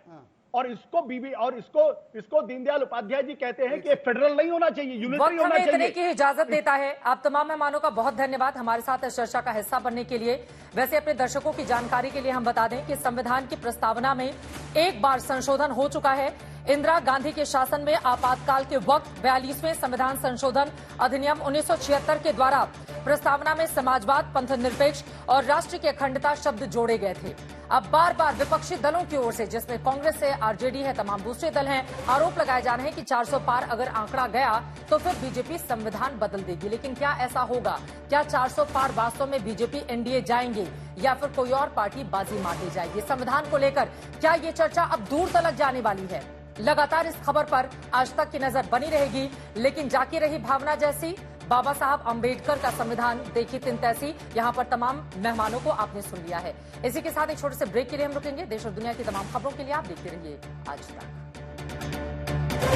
और इसको दीनदयाल उपाध्याय जी कहते हैं कि फेडरल नहीं होना चाहिए, यूनिटरी होना चाहिए। इतने की इजाजत देता है। आप तमाम मेहमानों का बहुत धन्यवाद हमारे साथ इस चर्चा का हिस्सा बनने के लिए। वैसे अपने दर्शकों की जानकारी के लिए हम बता दें कि संविधान की प्रस्तावना में एक बार संशोधन हो चुका है। इंदिरा गांधी के शासन में आपातकाल के वक्त 42वें संविधान संशोधन अधिनियम 1976 के द्वारा प्रस्तावना में समाजवाद, पंथनिरपेक्ष और राष्ट्र की अखंडता शब्द जोड़े गए थे। अब बार बार विपक्षी दलों की ओर से, जिसमें कांग्रेस है, आरजेडी है, तमाम दूसरे दल हैं, आरोप लगाए जा रहे हैं कि 400 पार अगर आंकड़ा गया तो फिर बीजेपी संविधान बदल देगी। लेकिन क्या ऐसा होगा? क्या 400 पार वास्तव में बीजेपी एनडीए जाएंगे या फिर कोई और पार्टी बाजी मार ले जाएगी? संविधान को लेकर क्या ये चर्चा अब दूर तलक जाने वाली है? लगातार इस खबर पर आज तक की नजर बनी रहेगी, लेकिन जाकी रही भावना जैसी बाबा साहब अंबेडकर का संविधान देखी तिन तैसी। यहां पर तमाम मेहमानों को आपने सुन लिया है। इसी के साथ एक छोटे से ब्रेक के लिए हम रुकेंगे। देश और दुनिया की तमाम खबरों के लिए आप देखते रहिए आज तक।